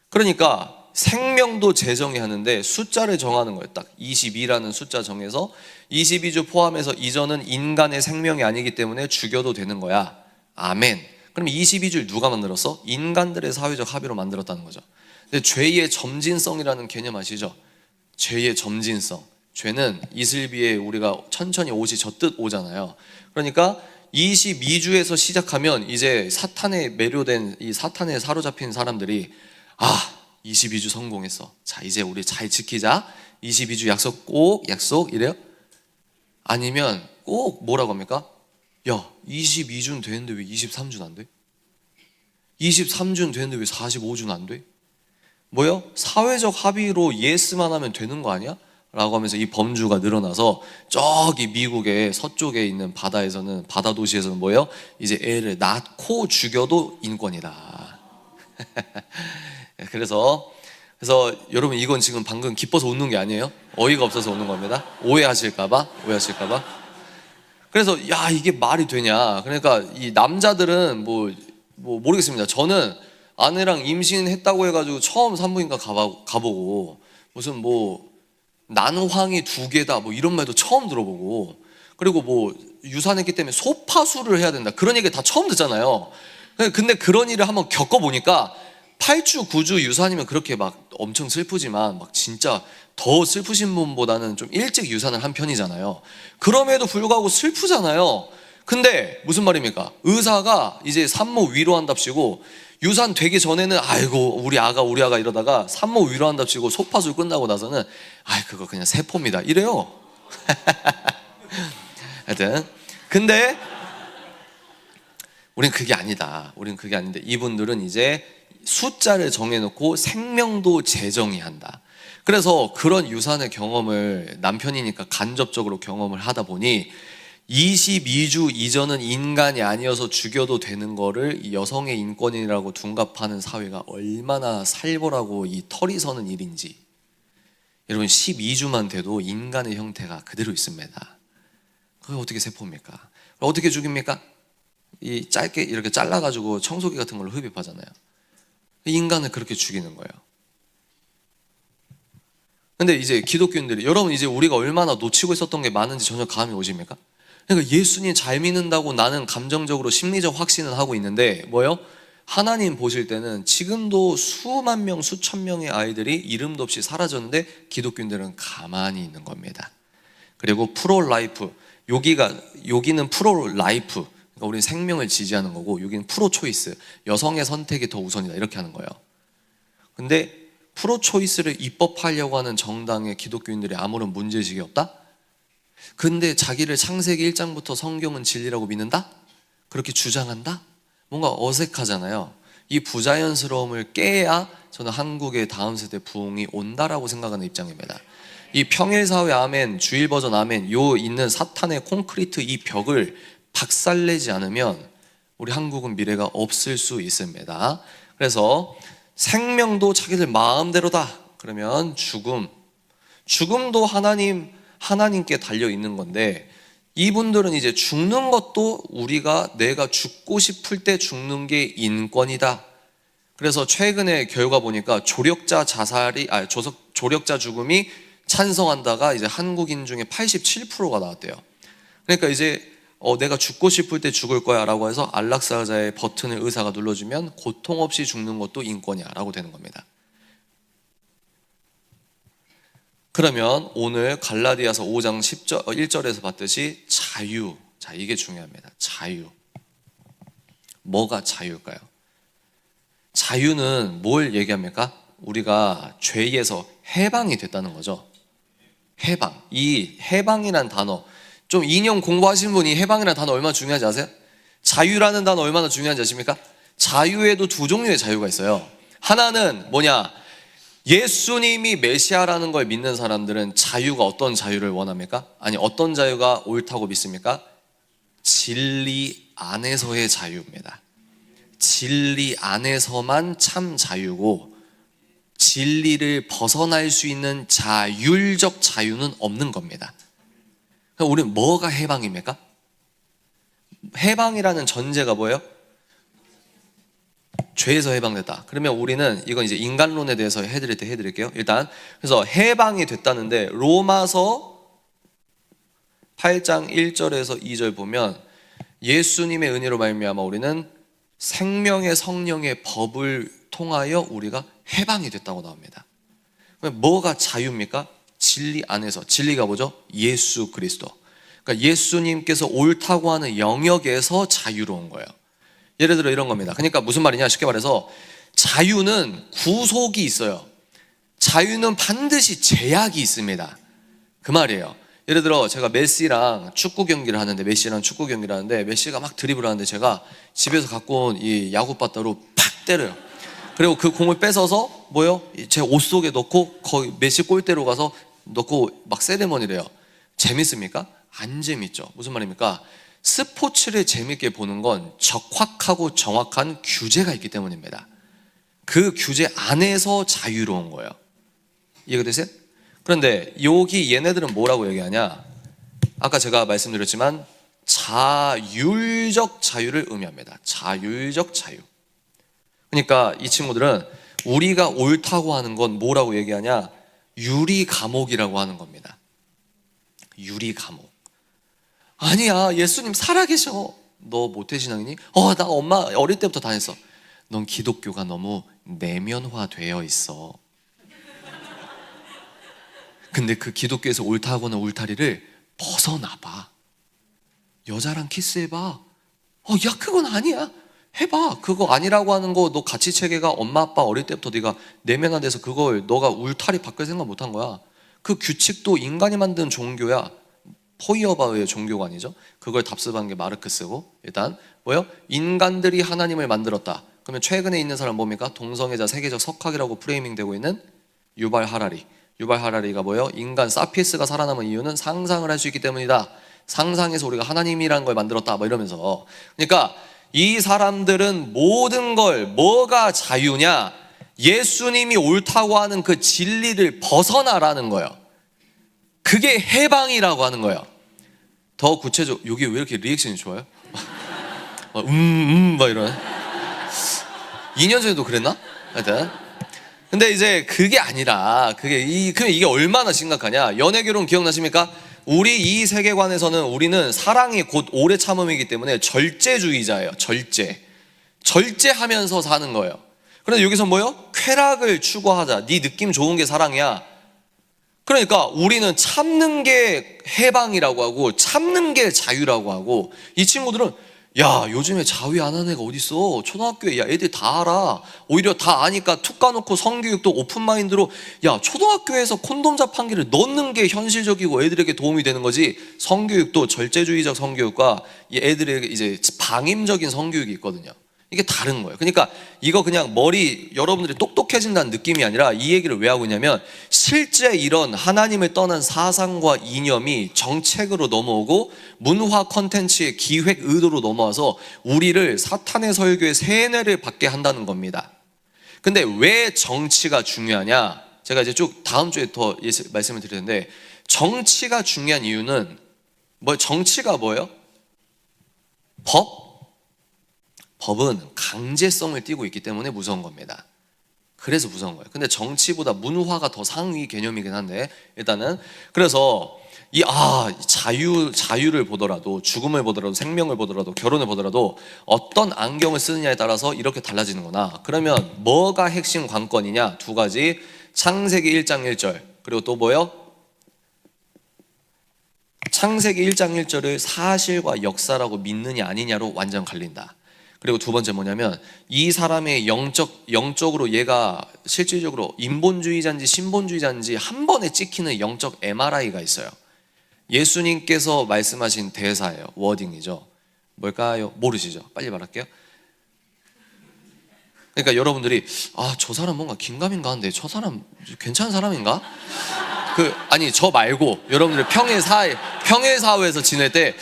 그러니까 생명도 재정의 하는데 숫자를 정하는 거예요. 딱 22라는 숫자 정해서 22주 포함해서 이전은 인간의 생명이 아니기 때문에 죽여도 되는 거야. 아멘. 그럼 22주를 누가 만들었어? 인간들의 사회적 합의로 만들었다는 거죠. 근데 죄의 점진성이라는 개념 아시죠? 죄의 점진성. 죄는 이슬비에 우리가 천천히 옷이 젖듯 오잖아요. 그러니까 22주에서 시작하면 이제 사탄에 매료된, 이 사탄에 사로잡힌 사람들이 22주 성공했어. 자, 이제 우리 잘 지키자. 22주 약속 이래요? 아니면 꼭 뭐라고 합니까? 야, 22주는 되는데 왜 23주는 안 돼? 23주는 되는데 왜 45주는 안 돼? 뭐요? 사회적 합의로 예스만 하면 되는 거 아니야? 라고 하면서 이 범주가 늘어나서 저기 미국의 서쪽에 있는 바다에서는, 바다 도시에서는 뭐예요? 이제 애를 낳고 죽여도 인권이다. 그래서 여러분, 이건 지금 방금 기뻐서 웃는 게 아니에요. 어이가 없어서 웃는 겁니다. 오해하실까봐. 그래서 야, 이게 말이 되냐. 그러니까 이 남자들은 뭐 모르겠습니다. 저는 아내랑 임신했다고 해가지고 처음 산부인과 가보고 무슨 난황이 2개다 이런 말도 처음 들어보고, 그리고 유산했기 때문에 소파수를 해야 된다, 그런 얘기 다 처음 듣잖아요. 근데 그런 일을 한번 겪어보니까 8주 9주 유산이면 그렇게 막 엄청 슬프지만 막 진짜 더 슬프신 분보다는 좀 일찍 유산을 한 편이잖아요. 그럼에도 불구하고 슬프잖아요. 근데 무슨 말입니까? 의사가 이제 산모 위로한답시고 유산 되기 전에는 아이고 우리 아가 이러다가 산모 위로한답시고 소파술 끝나고 나서는 그거 그냥 세포입니다 이래요. 하여튼 근데 우린 그게 아니다. 이분들은 이제 숫자를 정해놓고 생명도 재정의한다. 그래서 그런 유산의 경험을 남편이니까 간접적으로 경험을 하다 보니 22주 이전은 인간이 아니어서 죽여도 되는 거를 이 여성의 인권이라고 둔갑하는 사회가 얼마나 살벌하고 이 털이 서는 일인지. 여러분, 12주만 돼도 인간의 형태가 그대로 있습니다. 그게 어떻게 세포입니까? 어떻게 죽입니까? 이 짧게 이렇게 잘라가지고 청소기 같은 걸로 흡입하잖아요. 인간을 그렇게 죽이는 거예요. 근데 이제 기독교인들이, 여러분 이제 우리가 얼마나 놓치고 있었던 게 많은지 전혀 감이 오십니까? 그러니까 예수님 잘 믿는다고 나는 감정적으로 심리적 확신을 하고 있는데 뭐요? 하나님 보실 때는 지금도 수만 명, 수천 명의 아이들이 이름도 없이 사라졌는데 기독교인들은 가만히 있는 겁니다. 그리고 프로라이프, 여기는 프로라이프, 그러니까 우리는 생명을 지지하는 거고, 여기는 프로초이스, 여성의 선택이 더 우선이다 이렇게 하는 거예요. 근데 프로초이스를 입법하려고 하는 정당의 기독교인들이 아무런 문제의식이 없다? 근데 자기를 창세기 1장부터 성경은 진리라고 믿는다? 그렇게 주장한다? 뭔가 어색하잖아요. 이 부자연스러움을 깨야 저는 한국의 다음 세대 부흥이 온다라고 생각하는 입장입니다. 이 평일사회 아멘, 주일 버전 아멘, 요 있는 사탄의 콘크리트 이 벽을 박살내지 않으면 우리 한국은 미래가 없을 수 있습니다. 그래서 생명도 자기들 마음대로다 그러면 죽음, 죽음도 하나님께 달려 있는 건데, 이분들은 이제 죽는 것도 내가 죽고 싶을 때 죽는 게 인권이다. 그래서 최근에 결과 보니까 조력자 죽음이 찬성한다가 이제 한국인 중에 87%가 나왔대요. 그러니까 이제 내가 죽고 싶을 때 죽을 거야 라고 해서 안락사자의 버튼을 의사가 눌러주면 고통 없이 죽는 것도 인권이야 라고 되는 겁니다. 그러면 오늘 갈라디아서 5장 1절에서 봤듯이 자유, 자 이게 중요합니다. 자유. 뭐가 자유일까요? 자유는 뭘 얘기합니까? 우리가 죄에서 해방이 됐다는 거죠. 해방. 이 해방이란 단어, 좀 2년 공부하신 분이 해방이라는 단어 얼마나 중요한지 아세요? 자유라는 단어 얼마나 중요한지 아십니까? 자유에도 두 종류의 자유가 있어요. 하나는 뭐냐? 예수님이 메시아라는 걸 믿는 사람들은 자유가 어떤 자유를 원합니까? 아니, 어떤 자유가 옳다고 믿습니까? 진리 안에서의 자유입니다. 진리 안에서만 참 자유고, 진리를 벗어날 수 있는 자율적 자유는 없는 겁니다. 그럼 우리는 뭐가 해방입니까? 해방이라는 전제가 뭐예요? 죄에서 해방됐다. 그러면 우리는 이건 이제 인간론에 대해서 해드릴게요. 일단 그래서 해방이 됐다는데, 로마서 8장 1절에서 2절 보면 예수님의 은혜로 말미암아 우리는 생명의 성령의 법을 통하여 우리가 해방이 됐다고 나옵니다. 그럼 뭐가 자유입니까? 진리 안에서. 진리가 뭐죠? 예수 그리스도. 그러니까 예수님께서 옳다고 하는 영역에서 자유로운 거예요. 예를 들어 이런 겁니다. 그러니까 무슨 말이냐, 쉽게 말해서 자유는 구속이 있어요. 자유는 반드시 제약이 있습니다. 그 말이에요. 예를 들어 제가 메시랑 축구 경기를 하는데 메시가 막 드리블을 하는데 제가 집에서 갖고 온 이 야구바따로 팍 때려요. 그리고 그 공을 뺏어서 제 옷 속에 넣고 거의 메시 골대로 가서 넣고 막 세레머니를 해요. 재밌습니까? 안 재밌죠. 무슨 말입니까? 스포츠를 재밌게 보는 건 적확하고 정확한 규제가 있기 때문입니다. 그 규제 안에서 자유로운 거예요. 이해가 되세요? 그런데 여기 얘네들은 뭐라고 얘기하냐? 아까 제가 말씀드렸지만 자율적 자유를 의미합니다. 자율적 자유. 그러니까 이 친구들은 우리가 옳다고 하는 건 뭐라고 얘기하냐? 유리 감옥이라고 하는 겁니다. 유리 감옥. 아니야, 예수님 살아계셔. 너 모태신앙이니? 나 엄마 어릴 때부터 다녔어. 넌 기독교가 너무 내면화되어 있어. 근데 그 기독교에서 옳다고 하는 울타리를 벗어나봐. 여자랑 키스해봐. 야, 그건 아니야. 해봐. 그거 아니라고 하는 거, 너 가치체계가 엄마 아빠 어릴 때부터 네가 내면화돼서 그걸 너가 울타리 밖을 생각 못한 거야. 그 규칙도 인간이 만든 종교야. 포이어바의 종교가 아니죠. 그걸 답습한 게 마르크스고, 일단 인간들이 하나님을 만들었다. 그러면 최근에 있는 사람 뭡니까? 동성애자 세계적 석학이라고 프레이밍되고 있는 유발 하라리가 인간 사피엔스가 살아남은 이유는 상상을 할 수 있기 때문이다. 상상해서 우리가 하나님이라는 걸 만들었다 이러면서. 그러니까 이 사람들은 모든 걸, 뭐가 자유냐? 예수님이 옳다고 하는 그 진리를 벗어나라는 거예요. 그게 해방이라고 하는 거예요. 더 구체적으로, 여기 왜 이렇게 리액션이 좋아요? 막 이러네. 2년 전에도 그랬나? 하여튼. 근데 이제 그게 아니라, 이게 얼마나 심각하냐? 연애 결혼 기억나십니까? 우리 이 세계관에서는 우리는 사랑이 곧 오래 참음이기 때문에 절제주의자예요. 절제하면서 사는 거예요. 그런데 여기서 쾌락을 추구하자. 네 느낌 좋은 게 사랑이야. 그러니까 우리는 참는 게 해방이라고 하고 참는 게 자유라고 하고, 이 친구들은 야, 요즘에 자위 안 하는 애가 어딨어. 초등학교에 애들 다 알아. 오히려 다 아니까 툭 까놓고 성교육도 오픈마인드로, 초등학교에서 콘돔 자판기를 넣는 게 현실적이고 애들에게 도움이 되는 거지. 성교육도 절제주의적 성교육과 애들에게 이제 방임적인 성교육이 있거든요. 이게 다른 거예요. 그러니까 이거 그냥 여러분들이 똑똑해진다는 느낌이 아니라, 이 얘기를 왜 하고 있냐면, 실제 이런 하나님을 떠난 사상과 이념이 정책으로 넘어오고 문화 컨텐츠의 기획 의도로 넘어와서 우리를 사탄의 설교에 세뇌를 받게 한다는 겁니다. 근데 왜 정치가 중요하냐? 제가 이제 쭉 다음 주에 더 말씀을 드릴 텐데, 정치가 중요한 이유는 정치가 뭐예요? 법은 강제성을 띠고 있기 때문에 무서운 겁니다. 그래서 무서운 거예요. 근데 정치보다 문화가 더 상위 개념이긴 한데, 일단은 그래서 자유를 보더라도, 죽음을 보더라도, 생명을 보더라도, 결혼을 보더라도 어떤 안경을 쓰느냐에 따라서 이렇게 달라지는구나. 그러면 뭐가 핵심 관건이냐? 두 가지. 창세기 1장 1절, 그리고 또 뭐요? 창세기 1장 1절을 사실과 역사라고 믿느냐 아니냐로 완전 갈린다. 그리고 두 번째 뭐냐면, 이 사람의 영적으로 얘가 실질적으로 인본주의자인지 신본주의자인지 한 번에 찍히는 영적 MRI가 있어요. 예수님께서 말씀하신 대사예요. 워딩이죠. 뭘까요? 모르시죠? 빨리 말할게요. 그러니까 여러분들이 저 사람 뭔가 긴가민가 한데 저 사람 괜찮은 사람인가? 아니 저 말고 여러분들이 평일사회에서 지낼 때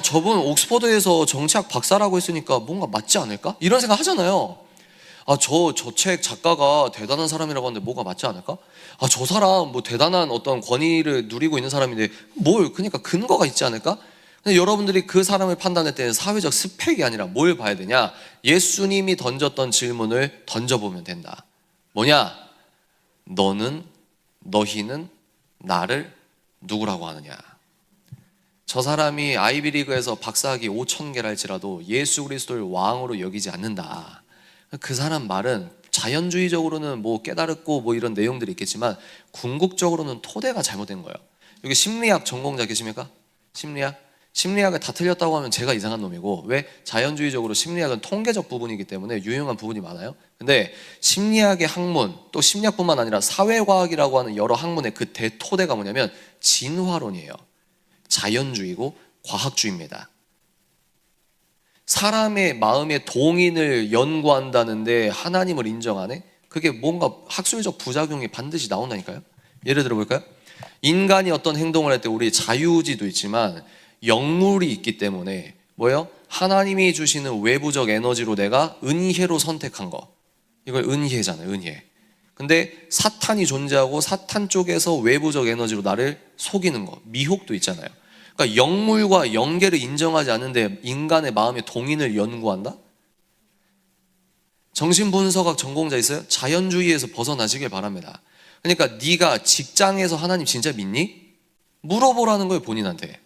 저분 옥스퍼드에서 정치학 박사라고 했으니까 뭔가 맞지 않을까? 이런 생각 하잖아요. 저 책 작가가 대단한 사람이라고 하는데 뭐가 맞지 않을까? 저 사람 뭐 대단한 어떤 권위를 누리고 있는 사람인데 그러니까 근거가 있지 않을까? 근데 여러분들이 그 사람을 판단할 때는 사회적 스펙이 아니라 뭘 봐야 되냐? 예수님이 던졌던 질문을 던져보면 된다. 뭐냐? 너희는 나를 누구라고 하느냐? 저 사람이 아이비리그에서 박사학위 5,000개를 할지라도 예수 그리스도를 왕으로 여기지 않는다. 그 사람 말은 자연주의적으로는 뭐 깨달았고 뭐 이런 내용들이 있겠지만 궁극적으로는 토대가 잘못된 거예요. 여기 심리학 전공자 계십니까? 심리학을 다 틀렸다고 하면 제가 이상한 놈이고, 왜? 자연주의적으로 심리학은 통계적 부분이기 때문에 유용한 부분이 많아요. 근데 심리학의 학문, 또 심리학뿐만 아니라 사회과학이라고 하는 여러 학문의 그 대토대가 뭐냐면 진화론이에요. 자연주의고 과학주의입니다. 사람의 마음의 동인을 연구한다는데 하나님을 인정 안 해? 그게 뭔가 학술적 부작용이 반드시 나온다니까요. 예를 들어 볼까요? 인간이 어떤 행동을 할 때 우리 자유의지도 있지만 영물이 있기 때문에 뭐예요? 하나님이 주시는 외부적 에너지로 내가 은혜로 선택한 거, 이걸 은혜잖아요. 은혜. 근데 사탄이 존재하고 사탄 쪽에서 외부적 에너지로 나를 속이는 거, 미혹도 있잖아요. 그러니까 영물과 영계를 인정하지 않는데 인간의 마음의 동인을 연구한다? 정신분석학 전공자 있어요? 자연주의에서 벗어나시길 바랍니다. 그러니까 네가 직장에서 하나님 진짜 믿니? 물어보라는 거예요, 본인한테.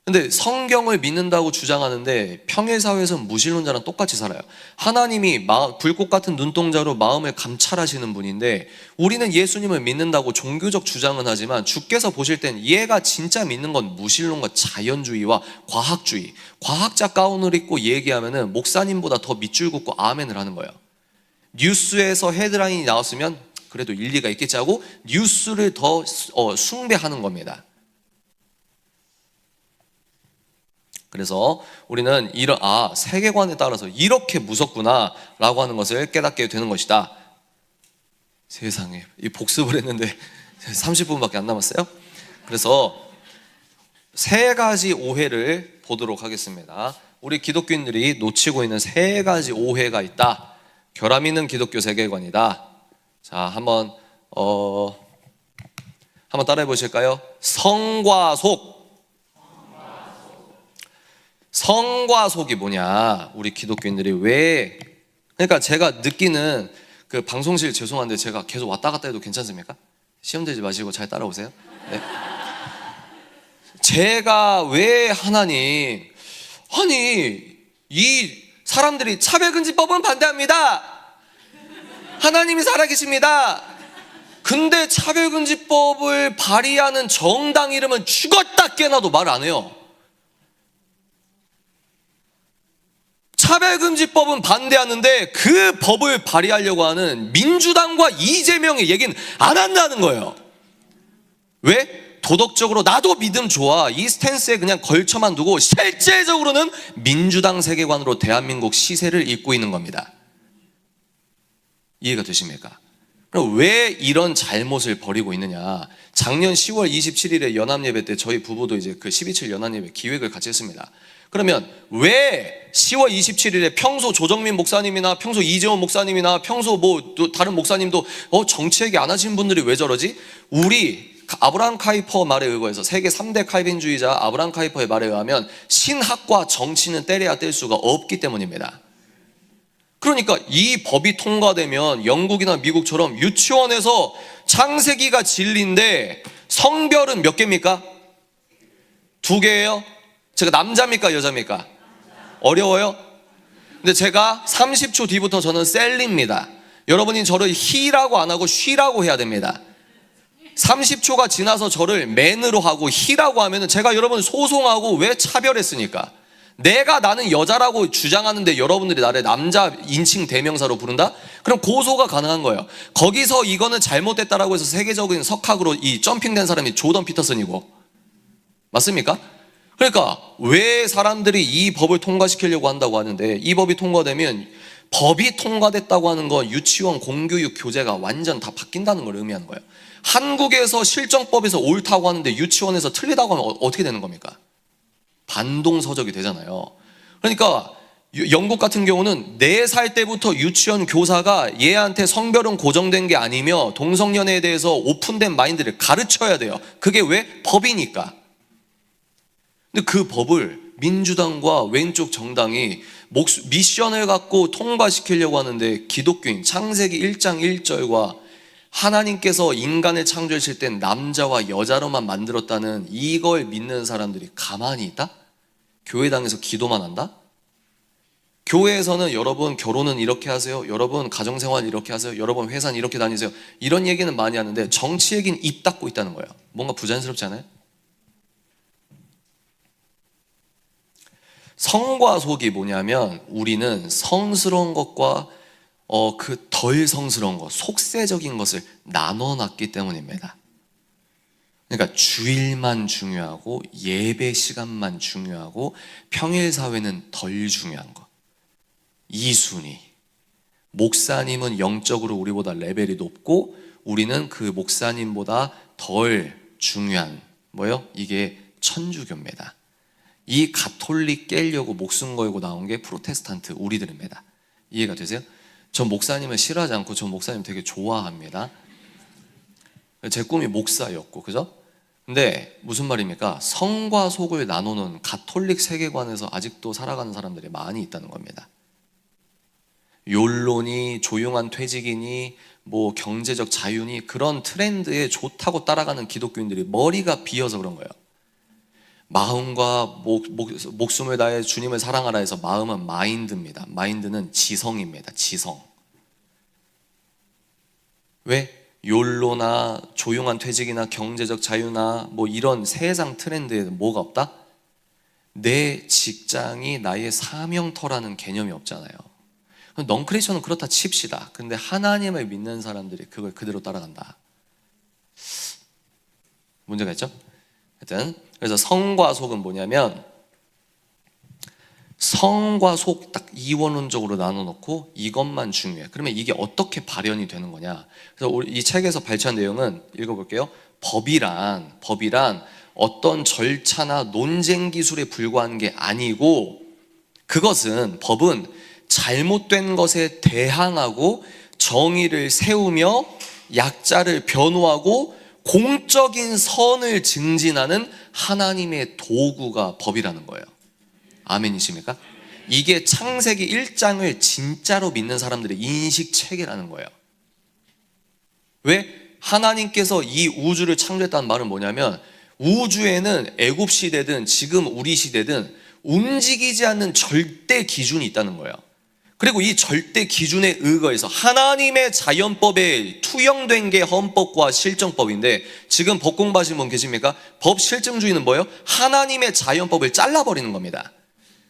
근데 성경을 믿는다고 주장하는데 평일사회에서는 무신론자랑 똑같이 살아요. 하나님이 불꽃 같은 눈동자로 마음을 감찰하시는 분인데, 우리는 예수님을 믿는다고 종교적 주장은 하지만 주께서 보실 땐 얘가 진짜 믿는 건 무신론과 자연주의와 과학주의, 과학자 가운을 입고 얘기하면은 목사님보다 더 밑줄 긋고 아멘을 하는 거예요. 뉴스에서 헤드라인이 나왔으면 그래도 일리가 있겠지 하고 뉴스를 더 숭배하는 겁니다. 그래서 우리는 이런 세계관에 따라서 이렇게 무섭구나 라고 하는 것을 깨닫게 되는 것이다. 세상에, 이 복습을 했는데 30분밖에 안 남았어요. 그래서 세 가지 오해를 보도록 하겠습니다. 우리 기독교인들이 놓치고 있는 세 가지 오해가 있다. 결함 있는 기독교 세계관이다. 자, 한번 따라해 보실까요? 성과 속. 성과 속이 뭐냐? 우리 기독교인들이 왜? 그러니까 제가 느끼는 그 방송실, 죄송한데 제가 계속 왔다 갔다 해도 괜찮습니까? 시험 들지 마시고 잘 따라오세요. 네. 제가 왜 이 사람들이 차별금지법은 반대합니다. 하나님이 살아계십니다. 근데 차별금지법을 발의하는 정당 이름은 죽었다 깨나도 말 안 해요. 차별금지법은 반대하는데 그 법을 발의하려고 하는 민주당과 이재명의 얘기는 안 한다는 거예요. 왜? 도덕적으로 나도 믿음 좋아, 이 스탠스에 그냥 걸쳐만 두고 실제적으로는 민주당 세계관으로 대한민국 시세를 잇고 있는 겁니다. 이해가 되십니까? 그럼 왜 이런 잘못을 벌이고 있느냐? 작년 10월 27일에 연합예배 때 저희 부부도 이제 그 12.7 연합예배 기획을 같이 했습니다. 그러면 왜 10월 27일에 평소 조정민 목사님이나 평소 이재원 목사님이나 평소 뭐 또 다른 목사님도 정치 얘기 안 하시는 분들이 왜 저러지? 우리 아브라함 카이퍼 말에 의거해서 세계 3대 칼빈주의자 아브라함 카이퍼의 말에 의하면 신학과 정치는 때려야 뗄 수가 없기 때문입니다. 그러니까 이 법이 통과되면 영국이나 미국처럼 유치원에서 창세기가 진리인데 성별은 몇 개입니까? 2개예요? 제가 남자입니까 여자입니까? 어려워요? 근데 제가 30초 뒤부터 저는 셀리입니다. 여러분이 저를 히라고 안 하고 쉬라고 해야 됩니다. 30초가 지나서 저를 맨으로 하고 히라고 하면 제가 여러분 소송하고 왜 차별했으니까. 내가 나는 여자라고 주장하는데 여러분들이 나를 남자 인칭 대명사로 부른다? 그럼 고소가 가능한 거예요. 거기서 이거는 잘못됐다라고 해서 세계적인 석학으로 이 점핑된 사람이 조던 피터슨이고, 맞습니까? 그러니까 왜 사람들이 이 법을 통과시키려고 한다고 하는데, 이 법이 통과되면 법이 통과됐다고 하는 건 유치원 공교육 교재가 완전 다 바뀐다는 걸 의미하는 거예요. 한국에서 실정법에서 옳다고 하는데 유치원에서 틀리다고 하면 어떻게 되는 겁니까? 반동서적이 되잖아요. 그러니까 영국 같은 경우는 4살 때부터 유치원 교사가 얘한테 성별은 고정된 게 아니며 동성연애에 대해서 오픈된 마인드를 가르쳐야 돼요. 그게 왜? 법이니까. 근데 그 법을 민주당과 왼쪽 정당이 미션을 갖고 통과시키려고 하는데, 기독교인 창세기 1장 1절과 하나님께서 인간을 창조하실 땐 남자와 여자로만 만들었다는 이걸 믿는 사람들이 가만히 있다? 교회당에서 기도만 한다? 교회에서는 여러분 결혼은 이렇게 하세요, 여러분 가정생활 이렇게 하세요, 여러분 회사는 이렇게 다니세요, 이런 얘기는 많이 하는데 정치 얘기는 입 닫고 있다는 거예요. 뭔가 부자연스럽지 않아요? 성과 속이 뭐냐면, 우리는 성스러운 것과 그 덜 성스러운 것, 속세적인 것을 나눠놨기 때문입니다. 그러니까 주일만 중요하고 예배 시간만 중요하고 평일 사회는 덜 중요한 것. 이순위. 목사님은 영적으로 우리보다 레벨이 높고 우리는 그 목사님보다 덜 중요한 뭐요? 이게 천주교입니다. 이 가톨릭 깨려고 목숨 걸고 나온 게 프로테스탄트 우리들입니다. 이해가 되세요? 전 목사님을 싫어하지 않고 전 목사님 되게 좋아합니다. 제 꿈이 목사였고, 그죠? 근데 무슨 말입니까? 성과 속을 나누는 가톨릭 세계관에서 아직도 살아가는 사람들이 많이 있다는 겁니다. 욜로니 조용한 퇴직이니 뭐 경제적 자유니 그런 트렌드에 좋다고 따라가는 기독교인들이 머리가 비어서 그런 거예요. 마음과 목숨을 다해 주님을 사랑하라 해서 마음은 마인드입니다. 마인드는 지성입니다. 지성. 왜? 욜로나 조용한 퇴직이나 경제적 자유나 뭐 이런 세상 트렌드에 뭐가 없다? 내 직장이 나의 사명터라는 개념이 없잖아요. 넌크리스천은 그렇다 칩시다. 근데 하나님을 믿는 사람들이 그걸 그대로 따라간다. 문제가 있죠? 하여튼 그래서 성과 속은 뭐냐면, 성과 속 딱 이원론적으로 나눠놓고 이것만 중요해. 그러면 이게 어떻게 발현이 되는 거냐? 그래서 이 책에서 발췌한 내용은 읽어볼게요. 법이란 어떤 절차나 논쟁 기술에 불과한 게 아니고, 법은 잘못된 것에 대항하고 정의를 세우며 약자를 변호하고 공적인 선을 증진하는 하나님의 도구가 법이라는 거예요. 아멘이십니까? 이게 창세기 1장을 진짜로 믿는 사람들의 인식체계라는 거예요. 왜? 하나님께서 이 우주를 창조했다는 말은 뭐냐면, 우주에는 애굽 시대든 지금 우리 시대든 움직이지 않는 절대 기준이 있다는 거예요. 그리고 이 절대 기준에 의거해서 하나님의 자연법에 투영된 게 헌법과 실정법인데, 지금 법 공부하시는 분 계십니까? 법 실증주의는 뭐예요? 하나님의 자연법을 잘라버리는 겁니다.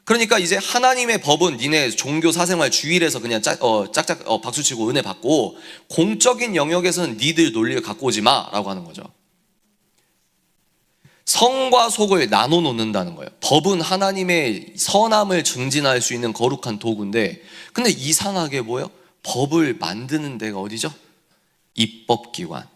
그러니까 이제 하나님의 법은 니네 종교 사생활 주일에서 그냥 짝짝 박수치고 은혜 받고, 공적인 영역에서는 니들 논리를 갖고 오지 마 라고 하는 거죠. 성과 속을 나눠 놓는다는 거예요. 법은 하나님의 선함을 증진할 수 있는 거룩한 도구인데, 근데 이상하게 뭐예요? 법을 만드는 데가 어디죠? 입법기관.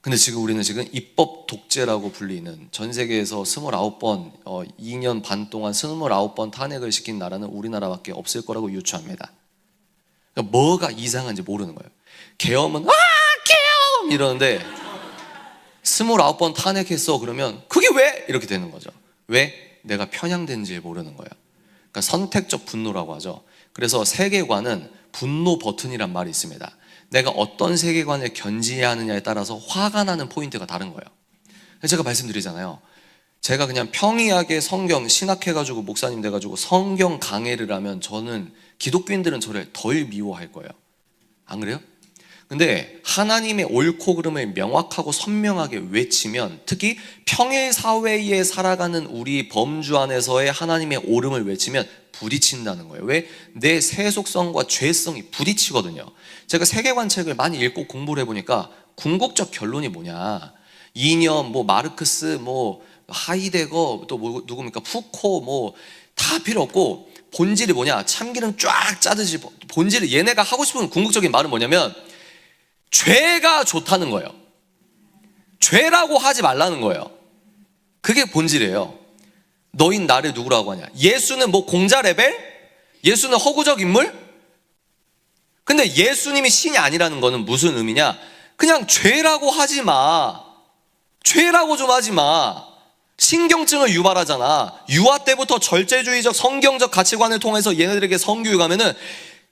근데 지금 우리는 입법 독재라고 불리는, 전 세계에서 29번 2년 반 동안 29번 탄핵을 시킨 나라는 우리나라밖에 없을 거라고 유추합니다. 그러니까 뭐가 이상한지 모르는 거예요. 계엄은 계엄 이러는데 29번 탄핵했어 그러면 그게 왜? 이렇게 되는 거죠. 왜? 내가 편향된지 모르는 거예요. 그러니까 선택적 분노라고 하죠. 그래서 세계관은 분노 버튼이란 말이 있습니다. 내가 어떤 세계관을 견지해야 하느냐에 따라서 화가 나는 포인트가 다른 거예요. 제가 말씀드리잖아요. 제가 그냥 평이하게 성경 신학해가지고 목사님 돼가지고 성경 강해를 하면 저는 기독교인들은 저를 덜 미워할 거예요. 안 그래요? 근데 하나님의 옳고 그름을 명확하고 선명하게 외치면, 특히 평일 사회에 살아가는 우리 범주 안에서의 하나님의 옳음을 외치면 부딪힌다는 거예요. 왜? 내 세속성과 죄성이 부딪히거든요. 제가 세계관 책을 많이 읽고 공부를 해보니까 궁극적 결론이 뭐냐, 이념, 마르크스, 하이데거, 또 누굽니까, 푸코, 다 필요 없고 본질이 뭐냐, 참기름 쫙 짜듯이 본질이, 얘네가 하고 싶은 궁극적인 말은 뭐냐면 죄가 좋다는 거예요. 죄라고 하지 말라는 거예요. 그게 본질이에요. 너흰 나를 누구라고 하냐? 예수는 공자 레벨? 예수는 허구적 인물? 근데 예수님이 신이 아니라는 거는 무슨 의미냐? 그냥 죄라고 하지 마. 죄라고 좀 하지 마. 신경증을 유발하잖아. 유아 때부터 절제주의적 성경적 가치관을 통해서 얘네들에게 성교육하면은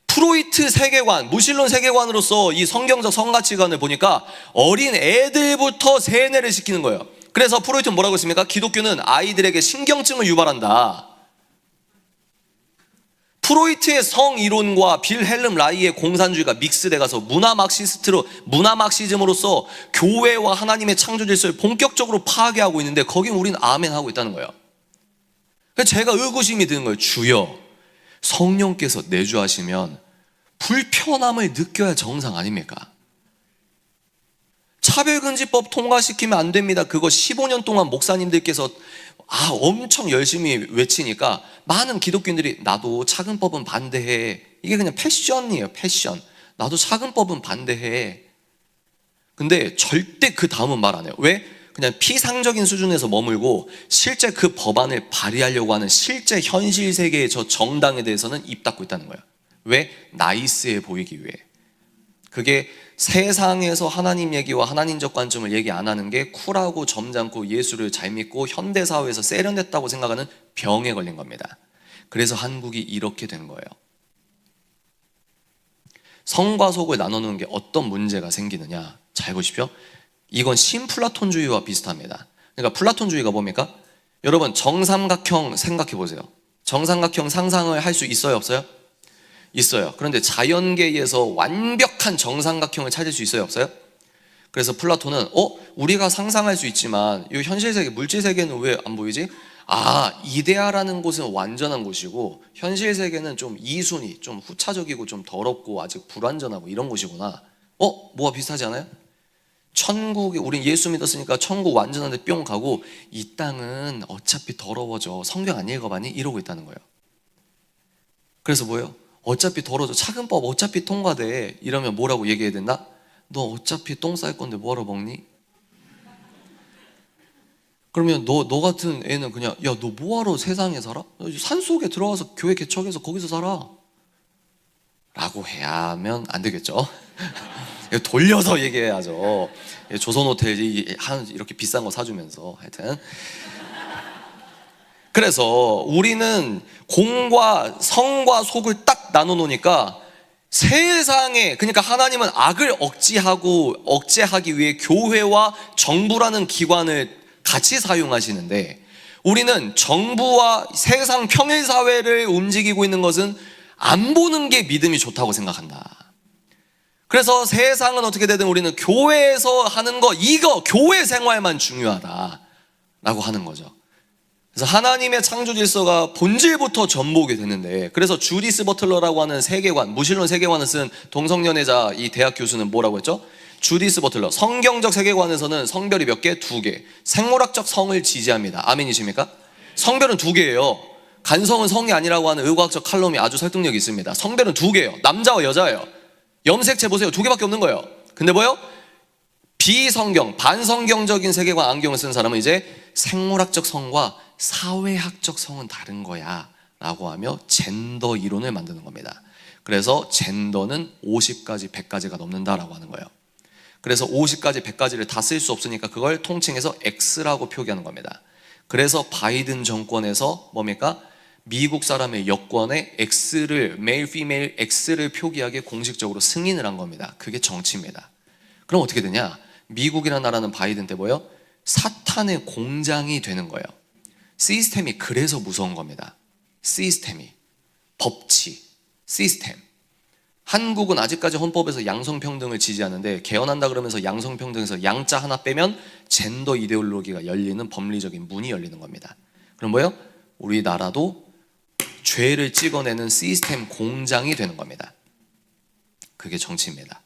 프로이트 세계관, 무신론 세계관으로서 이 성경적 성가치관을 보니까 어린 애들부터 세뇌를 시키는 거예요. 그래서 프로이트는 뭐라고 했습니까? 기독교는 아이들에게 신경증을 유발한다. 프로이트의 성이론과 빌헬름 라이의 공산주의가 믹스돼 가서 문화 막시즘으로서 교회와 하나님의 창조 질서를 본격적으로 파괴하고 있는데, 거긴 우리는 아멘 하고 있다는 거예요. 그래서 제가 의구심이 드는 거예요. 주여, 성령께서 내주하시면 불편함을 느껴야 정상 아닙니까? 차별금지법 통과시키면 안 됩니다. 그거 15년 동안 목사님들께서 엄청 열심히 외치니까 많은 기독교인들이 나도 차근법은 반대해. 이게 그냥 패션이에요. 패션. 나도 차근법은 반대해. 근데 절대 그 다음은 말 안 해요. 왜? 그냥 피상적인 수준에서 머물고 실제 그 법안을 발의하려고 하는 실제 현실 세계의 저 정당에 대해서는 입 닫고 있다는 거예요. 왜? 나이스해 보이기 위해. 그게 세상에서 하나님 얘기와 하나님적 관점을 얘기 안 하는 게 쿨하고 점잖고 예수를 잘 믿고 현대사회에서 세련됐다고 생각하는 병에 걸린 겁니다. 그래서 한국이 이렇게 된 거예요. 성과 속을 나눠놓은 게 어떤 문제가 생기느냐, 잘 보십시오. 이건 신플라톤주의와 비슷합니다. 그러니까 플라톤주의가 뭡니까? 여러분, 정삼각형 생각해 보세요. 정삼각형 상상을 할 수 있어요, 없어요? 있어요. 그런데 자연계에서 완벽한 정삼각형을 찾을 수 있어요, 없어요? 그래서 플라톤은 우리가 상상할 수 있지만 이 현실세계, 물질세계는 왜 안 보이지? 이데아라는 곳은 완전한 곳이고 현실세계는 좀 이순위, 좀 후차적이고 좀 더럽고 아직 불완전하고 이런 곳이구나. 뭐가 비슷하지 않아요? 천국에, 우린 예수 믿었으니까 천국 완전한데 뿅 가고 이 땅은 어차피 더러워져. 성경 안 읽어봤니? 이러고 있다는 거예요. 그래서 뭐예요? 어차피 더러워져. 차근법 어차피 통과돼. 이러면 뭐라고 얘기해야 된다? 너 어차피 똥 쌀 건데 뭐하러 먹니? 그러면 너 같은 애는 그냥, 야, 너 뭐하러 세상에 살아? 산속에 들어가서 교회 개척해서 거기서 살아 라고 해야 하면 안 되겠죠. 돌려서 얘기해야죠. 조선호텔이 이렇게 비싼 거 사주면서. 하여튼 그래서 우리는 공과 성과 속을 딱 나눠 놓으니까 세상에, 그러니까 하나님은 악을 억제하기 위해 교회와 정부라는 기관을 같이 사용하시는데, 우리는 정부와 세상 평일사회를 움직이고 있는 것은 안 보는 게 믿음이 좋다고 생각한다. 그래서 세상은 어떻게 되든 우리는 교회에서 하는 거, 이거 교회 생활만 중요하다라고 하는 거죠. 그래서 하나님의 창조 질서가 본질부터 전보게 되는데, 그래서 주디스 버틀러라고 하는 세계관, 무신론 세계관을 쓴 동성연애자 이 대학 교수는 뭐라고 했죠? 주디스 버틀러, 성경적 세계관에서는 성별이 몇 개? 2개. 생물학적 성을 지지합니다. 아멘이십니까? 성별은 2개예요. 간성은 성이 아니라고 하는 의과학적 칼럼이 아주 설득력이 있습니다. 성별은 2개예요. 남자와 여자예요. 염색체 보세요. 두 개밖에 없는 거예요. 근데 뭐요? 비성경, 반성경적인 세계관 안경을 쓴 사람은 이제 생물학적 성과 사회학적 성은 다른 거야 라고 하며 젠더 이론을 만드는 겁니다. 그래서 젠더는 50가지, 100가지가 넘는다라고 하는 거예요. 그래서 50가지, 100가지를 다 쓸 수 없으니까 그걸 통칭해서 X라고 표기하는 겁니다. 그래서 바이든 정권에서 뭡니까? 미국 사람의 여권에 X를, 메일, 피메일 X를 표기하게 공식적으로 승인을 한 겁니다. 그게 정치입니다. 그럼 어떻게 되냐? 미국이라는 나라는 바이든 때 뭐예요? 사탄의 공장이 되는 거예요. 시스템이 그래서 무서운 겁니다. 시스템이, 법치, 시스템. 한국은 아직까지 헌법에서 양성평등을 지지하는데 개헌한다 그러면서 양성평등에서 양자 하나 빼면 젠더 이데올로기가 열리는 법리적인 문이 열리는 겁니다. 그럼 뭐예요? 우리나라도 죄를 찍어내는 시스템 공장이 되는 겁니다. 그게 정치입니다.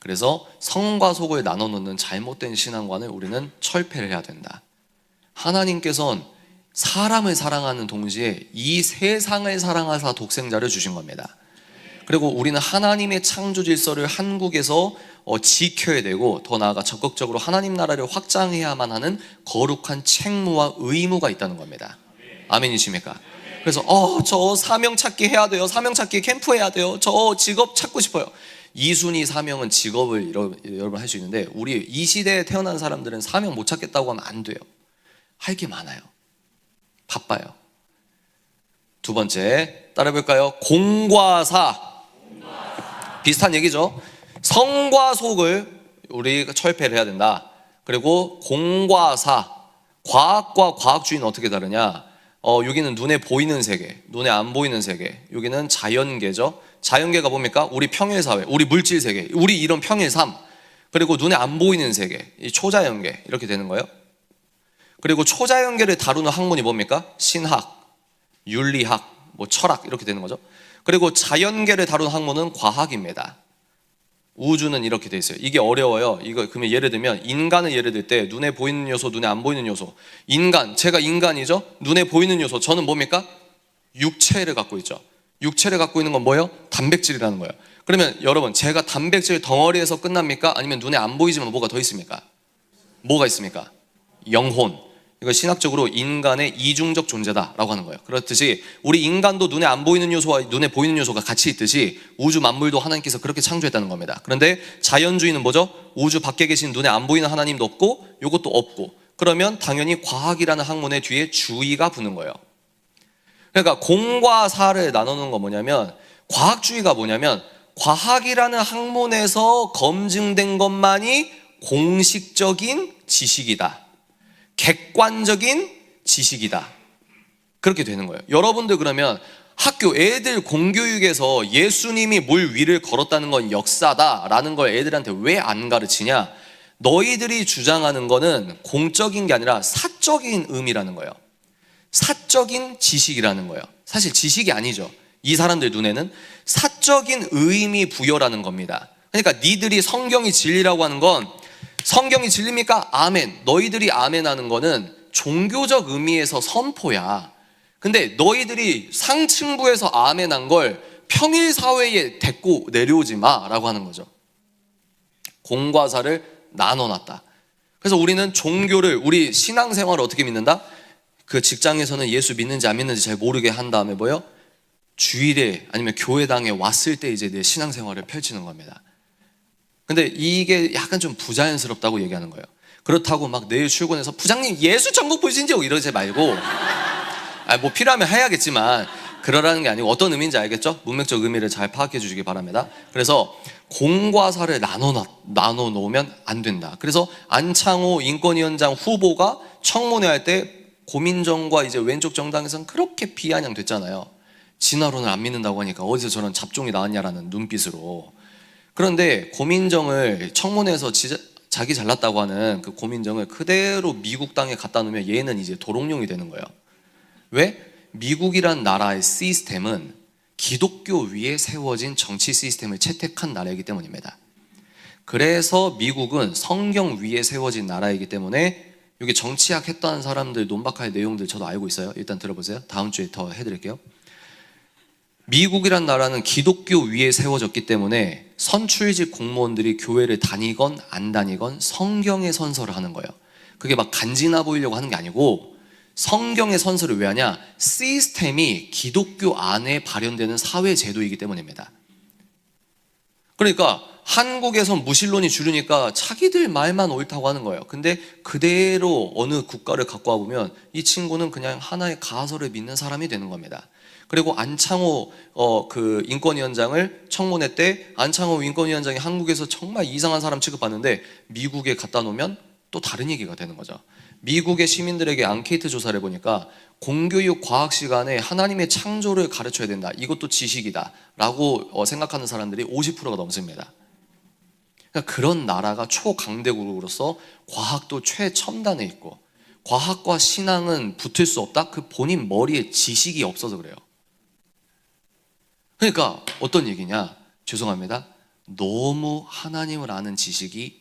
그래서 성과 속을 나눠 놓는 잘못된 신앙관을 우리는 철폐를 해야 된다. 하나님께서는 사람을 사랑하는 동시에 이 세상을 사랑하사 독생자를 주신 겁니다. 그리고 우리는 하나님의 창조 질서를 한국에서 지켜야 되고 더 나아가 적극적으로 하나님 나라를 확장해야만 하는 거룩한 책무와 의무가 있다는 겁니다. 아멘이십니까? 그래서 저 사명 찾기 해야 돼요. 사명 찾기 캠프 해야 돼요. 저 직업 찾고 싶어요. 이순희 사명은 직업을 여러분 할 수 있는데 우리 이 시대에 태어난 사람들은 사명 못 찾겠다고 하면 안 돼요. 할 게 많아요. 바빠요. 두 번째 따라해볼까요? 공과사. 비슷한 얘기죠. 성과 속을 우리가 철폐를 해야 된다. 그리고 공과사. 과학과 과학주의는 어떻게 다르냐? 여기는 눈에 보이는 세계, 눈에 안 보이는 세계. 여기는 자연계죠. 자연계가 뭡니까? 우리 평일사회, 우리 물질세계, 우리 이런 평일삶. 그리고 눈에 안 보이는 세계, 이 초자연계 이렇게 되는 거예요. 그리고 초자연계를 다루는 학문이 뭡니까? 신학, 윤리학, 철학 이렇게 되는 거죠. 그리고 자연계를 다루는 학문은 과학입니다. 우주는 이렇게 돼 있어요. 이게 어려워요. 그러면 예를 들면 인간을 예를 들 때 눈에 보이는 요소, 눈에 안 보이는 요소. 인간, 제가 인간이죠. 눈에 보이는 요소, 저는 뭡니까? 육체를 갖고 있죠. 육체를 갖고 있는 건 뭐예요? 단백질이라는 거예요. 그러면 여러분, 제가 단백질 덩어리에서 끝납니까? 아니면 눈에 안 보이지만 뭐가 더 있습니까? 뭐가 있습니까? 영혼. 이거 신학적으로 인간의 이중적 존재다라고 하는 거예요. 그렇듯이 우리 인간도 눈에 안 보이는 요소와 눈에 보이는 요소가 같이 있듯이 우주 만물도 하나님께서 그렇게 창조했다는 겁니다. 그런데 자연주의는 뭐죠? 우주 밖에 계신 눈에 안 보이는 하나님도 없고 이것도 없고, 그러면 당연히 과학이라는 학문의 뒤에 주의가 붙는 거예요. 그러니까 공과 사를 나누는 건 뭐냐면, 과학주의가 뭐냐면 과학이라는 학문에서 검증된 것만이 공식적인 지식이다, 객관적인 지식이다, 그렇게 되는 거예요. 여러분들 그러면 학교 애들 공교육에서 예수님이 물 위를 걸었다는 건 역사다라는 걸 애들한테 왜 안 가르치냐? 너희들이 주장하는 거는 공적인 게 아니라 사적인 의미라는 거예요. 사적인 지식이라는 거예요. 사실 지식이 아니죠. 이 사람들 눈에는 사적인 의미 부여라는 겁니다. 그러니까 니들이 성경이 진리라고 하는 건, 성경이 진리입니까? 아멘. 너희들이 아멘 하는 거는 종교적 의미에서 선포야. 근데 너희들이 상층부에서 아멘 한 걸 평일 사회에 데리고 내려오지 마 라고 하는 거죠. 공과 사를 나눠놨다. 그래서 우리는 종교를, 우리 신앙생활을 어떻게 믿는다? 그 직장에서는 예수 믿는지 안 믿는지 잘 모르게 한 다음에 뭐요? 주일에 아니면 교회당에 왔을 때 이제 내 신앙생활을 펼치는 겁니다. 근데 이게 약간 좀 부자연스럽다고 얘기하는 거예요. 그렇다고 막 내일 출근해서 부장님 예수 천국 보신지 이러지 말고, 뭐 필요하면 해야겠지만 그러라는 게 아니고 어떤 의미인지 알겠죠? 문맥적 의미를 잘 파악해 주시기 바랍니다. 그래서 공과 사를 나눠 놓으면 안 된다. 그래서 안창호 인권위원장 후보가 청문회 할 때 고민정과 이제 왼쪽 정당에서는 그렇게 비아냥됐잖아요. 진화론을 안 믿는다고 하니까 어디서 저런 잡종이 나왔냐라는 눈빛으로. 그런데 고민정을 청문회에서 자기 잘났다고 하는 그 고민정을 그대로 미국 땅에 갖다 놓으면 얘는 이제 도롱뇽이 되는 거예요. 왜? 미국이란 나라의 시스템은 기독교 위에 세워진 정치 시스템을 채택한 나라이기 때문입니다. 그래서 미국은 성경 위에 세워진 나라이기 때문에, 여기 정치학 했던 사람들 논박할 내용들 저도 알고 있어요. 일단 들어보세요. 다음 주에 더 해드릴게요. 미국이란 나라는 기독교 위에 세워졌기 때문에 선출직 공무원들이 교회를 다니건 안 다니건 성경의 선서를 하는 거예요. 그게 막 간지나 보이려고 하는 게 아니고 성경의 선서를 왜 하냐? 시스템이 기독교 안에 발현되는 사회 제도이기 때문입니다. 그러니까 한국에선 무신론이 주류니까 자기들 말만 옳다고 하는 거예요. 근데 그대로 어느 국가를 갖고 와보면 이 친구는 그냥 하나의 가설을 믿는 사람이 되는 겁니다. 그리고 안창호 그 인권위원장을 청문회 때 안창호 인권위원장이 한국에서 정말 이상한 사람 취급받는데 미국에 갖다 놓으면 또 다른 얘기가 되는 거죠. 미국의 시민들에게 앙케이트 조사를 해보니까 공교육 과학 시간에 하나님의 창조를 가르쳐야 된다. 이것도 지식이다 라고 생각하는 사람들이 50%가 넘습니다. 그러니까 그런 나라가 초강대국으로서 과학도 최첨단에 있고 과학과 신앙은 붙을 수 없다? 그 본인 머리에 지식이 없어서 그래요. 그러니까 어떤 얘기냐? 죄송합니다. 너무 하나님을 아는 지식이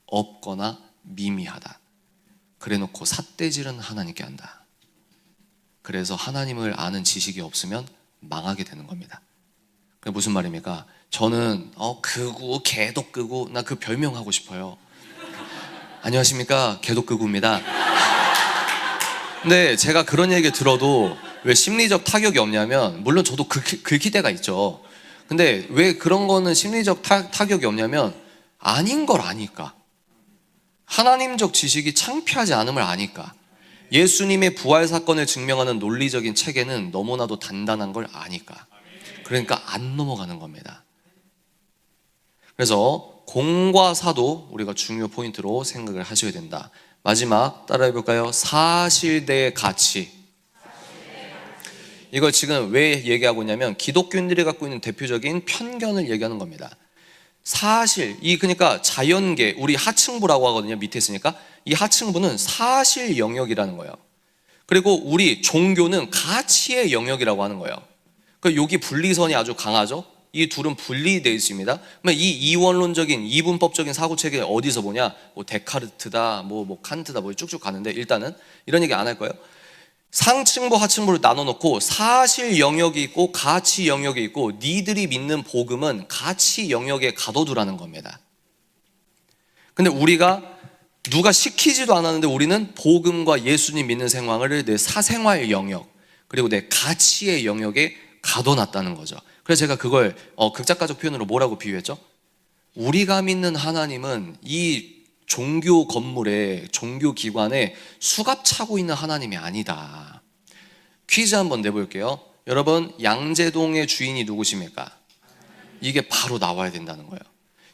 없거나 미미하다. 그래놓고 삿대질은 하나님께 한다. 그래서 하나님을 아는 지식이 없으면 망하게 되는 겁니다. 그게 무슨 말입니까? 저는 끄고 개독 끄고 나 그 별명 하고 싶어요. 안녕하십니까, 개독 끄고입니다. 근데 제가 그런 얘기 들어도 왜 심리적 타격이 없냐면, 물론 저도 긁힐 때가 있죠. 근데 왜 그런 거는 심리적 타격이 없냐면 아닌 걸 아니까. 하나님적 지식이 창피하지 않음을 아니까. 예수님의 부활 사건을 증명하는 논리적인 체계는 너무나도 단단한 걸 아니까. 그러니까 안 넘어가는 겁니다. 그래서 공과 사도 우리가 중요 포인트로 생각을 하셔야 된다. 마지막 따라해 볼까요? 사실 대 가치. 이걸 지금 왜 얘기하고 있냐면 기독교인들이 갖고 있는 대표적인 편견을 얘기하는 겁니다. 사실, 그러니까 자연계, 우리 하층부라고 하거든요. 밑에 있으니까 이 하층부는 사실 영역이라는 거예요. 그리고 우리 종교는 가치의 영역이라고 하는 거예요. 그 여기 분리선이 아주 강하죠. 이 둘은 분리되어 있습니다. 그러면 이 이원론적인 이분법적인 사고체계 어디서 보냐? 뭐 데카르트다, 뭐 칸트다, 뭐 쭉쭉 가는데 일단은 이런 얘기 안 할 거예요. 상층부 하층부를 나눠놓고 사실 영역이 있고 가치 영역이 있고 니들이 믿는 복음은 가치 영역에 가둬두라는 겁니다. 근데 우리가 누가 시키지도 않았는데 우리는 복음과 예수님 믿는 생활을 내 사생활 영역 그리고 내 가치의 영역에 가둬놨다는 거죠. 그래서 제가 그걸 극작가적 표현으로 뭐라고 비유했죠? 우리가 믿는 하나님은 이 종교 건물에 종교 기관에 수갑 차고 있는 하나님이 아니다. 퀴즈 한번 내볼게요. 여러분, 양재동의 주인이 누구십니까? 이게 바로 나와야 된다는 거예요.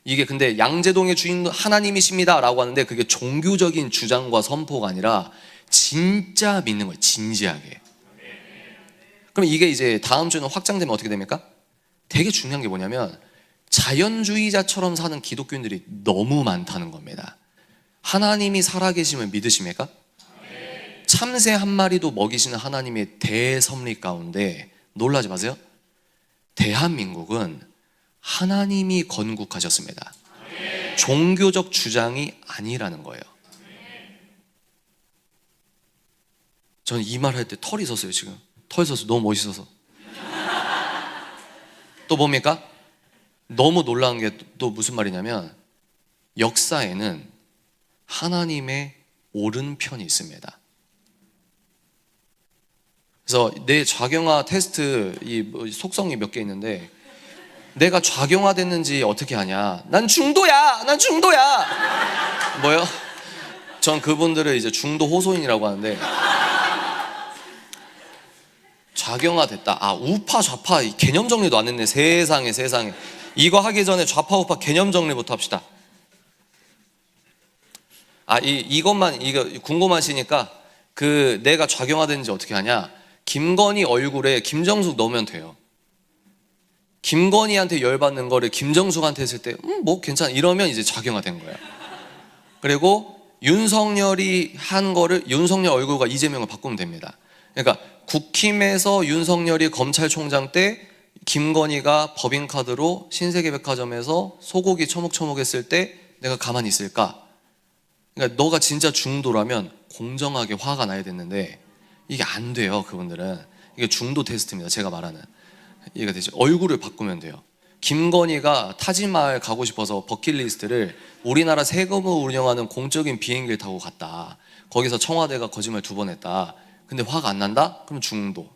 이게 근데 양재동의 주인 하나님이십니다 라고 하는데 그게 종교적인 주장과 선포가 아니라 진짜 믿는 거예요. 진지하게. 그럼 이게 이제 다음 주에는 확장되면 어떻게 됩니까? 되게 중요한 게 뭐냐면 자연주의자처럼 사는 기독교인들이 너무 많다는 겁니다. 하나님이 살아계심을 믿으십니까? 참새 한 마리도 먹이시는 하나님의 대섭리 가운데 놀라지 마세요. 대한민국은 하나님이 건국하셨습니다. 종교적 주장이 아니라는 거예요. 저는 이 말 할 때 털이 섰어요. 지금 털이 섰어요. 너무 멋있어서. 또 뭡니까? 너무 놀라운 게 또 무슨 말이냐면 역사에는 하나님의 오른편이 있습니다. 그래서 내 좌경화 테스트 속성이 몇 개 있는데 내가 좌경화 됐는지 어떻게 하냐? 난 중도야. 난 중도야. 뭐요? 전 그분들을 이제 중도 호소인이라고 하는데 좌경화 됐다. 우파 좌파 개념 정리도 안 했네. 세상에. 이거 하기 전에 좌파 우파 개념 정리부터 합시다. 이것만 궁금하시니까 내가 좌경화됐는지 어떻게 하냐? 김건희 얼굴에 김정숙 넣으면 돼요. 김건희한테 열받는 거를 김정숙한테 했을 때 뭐 괜찮아 이러면 이제 좌경화된 거야. 그리고 윤석열이 한 거를 윤석열 얼굴과 이재명을 바꾸면 됩니다. 그러니까 국힘에서 윤석열이 검찰총장 때 김건희가 법인카드로 신세계백화점에서 소고기 처먹 했을 때 내가 가만히 있을까? 그러니까 너가 진짜 중도라면 공정하게 화가 나야 됐는데 이게 안 돼요. 그분들은 이게 중도 테스트입니다. 제가 말하는. 이해가 되죠? 얼굴을 바꾸면 돼요. 김건희가 타지마을 가고 싶어서 버킷리스트를 우리나라 세금을 운영하는 공적인 비행기를 타고 갔다. 거기서 청와대가 거짓말 2번 했다. 근데 화가 안 난다? 그럼 중도.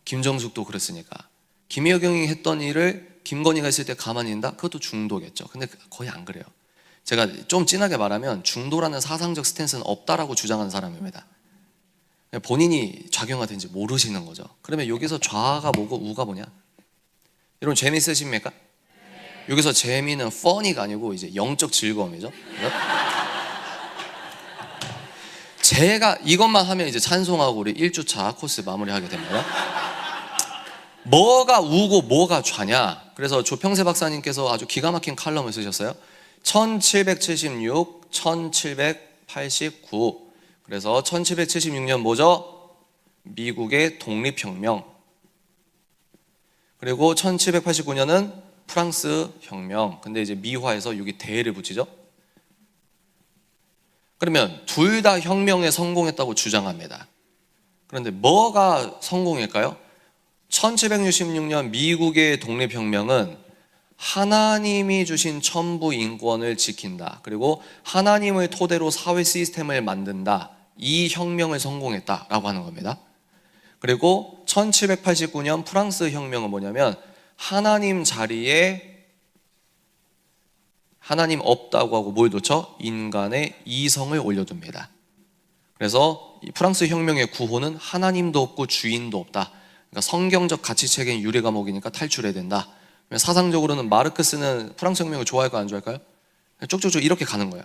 김정숙도 그랬으니까. 김여경이 했던 일을 김건희가 했을 때 가만히 있는다? 그것도 중도겠죠. 근데 거의 안 그래요. 제가 좀 진하게 말하면 중도라는 사상적 스탠스는 없다라고 주장하는 사람입니다. 본인이 작용화된지 모르시는 거죠. 그러면 여기서 좌가 뭐고 우가 뭐냐? 여러분 재미있으십니까? 여기서 재미는 funny가 아니고 이제 영적 즐거움이죠. 제가 이것만 하면 이제 찬송하고 우리 1주차 코스 마무리하게 됩니다. 뭐가 우고 뭐가 좌냐? 그래서 조평세 박사님께서 아주 기가 막힌 칼럼을 쓰셨어요. 1776, 1789. 그래서 1776년 뭐죠? 미국의 독립혁명. 그리고 1789년은 프랑스 혁명. 근데 이제 미화에서 여기 대를 붙이죠. 그러면 둘 다 혁명에 성공했다고 주장합니다. 그런데 뭐가 성공일까요? 1766년 미국의 독립혁명은 하나님이 주신 천부 인권을 지킨다. 그리고 하나님을 토대로 사회 시스템을 만든다. 이 혁명을 성공했다라고 하는 겁니다. 그리고 1789년 프랑스 혁명은 뭐냐면 하나님 자리에 하나님 없다고 하고 뭘 놓쳐? 인간의 이성을 올려둡니다. 그래서 이 프랑스 혁명의 구호는 하나님도 없고 주인도 없다. 그러니까 성경적 가치체계는 유례 감옥이니까 탈출해야 된다. 사상적으로는 마르크스는 프랑스 혁명을 좋아할까요, 안 좋아할까요? 쭉쭉쭉 이렇게 가는 거예요.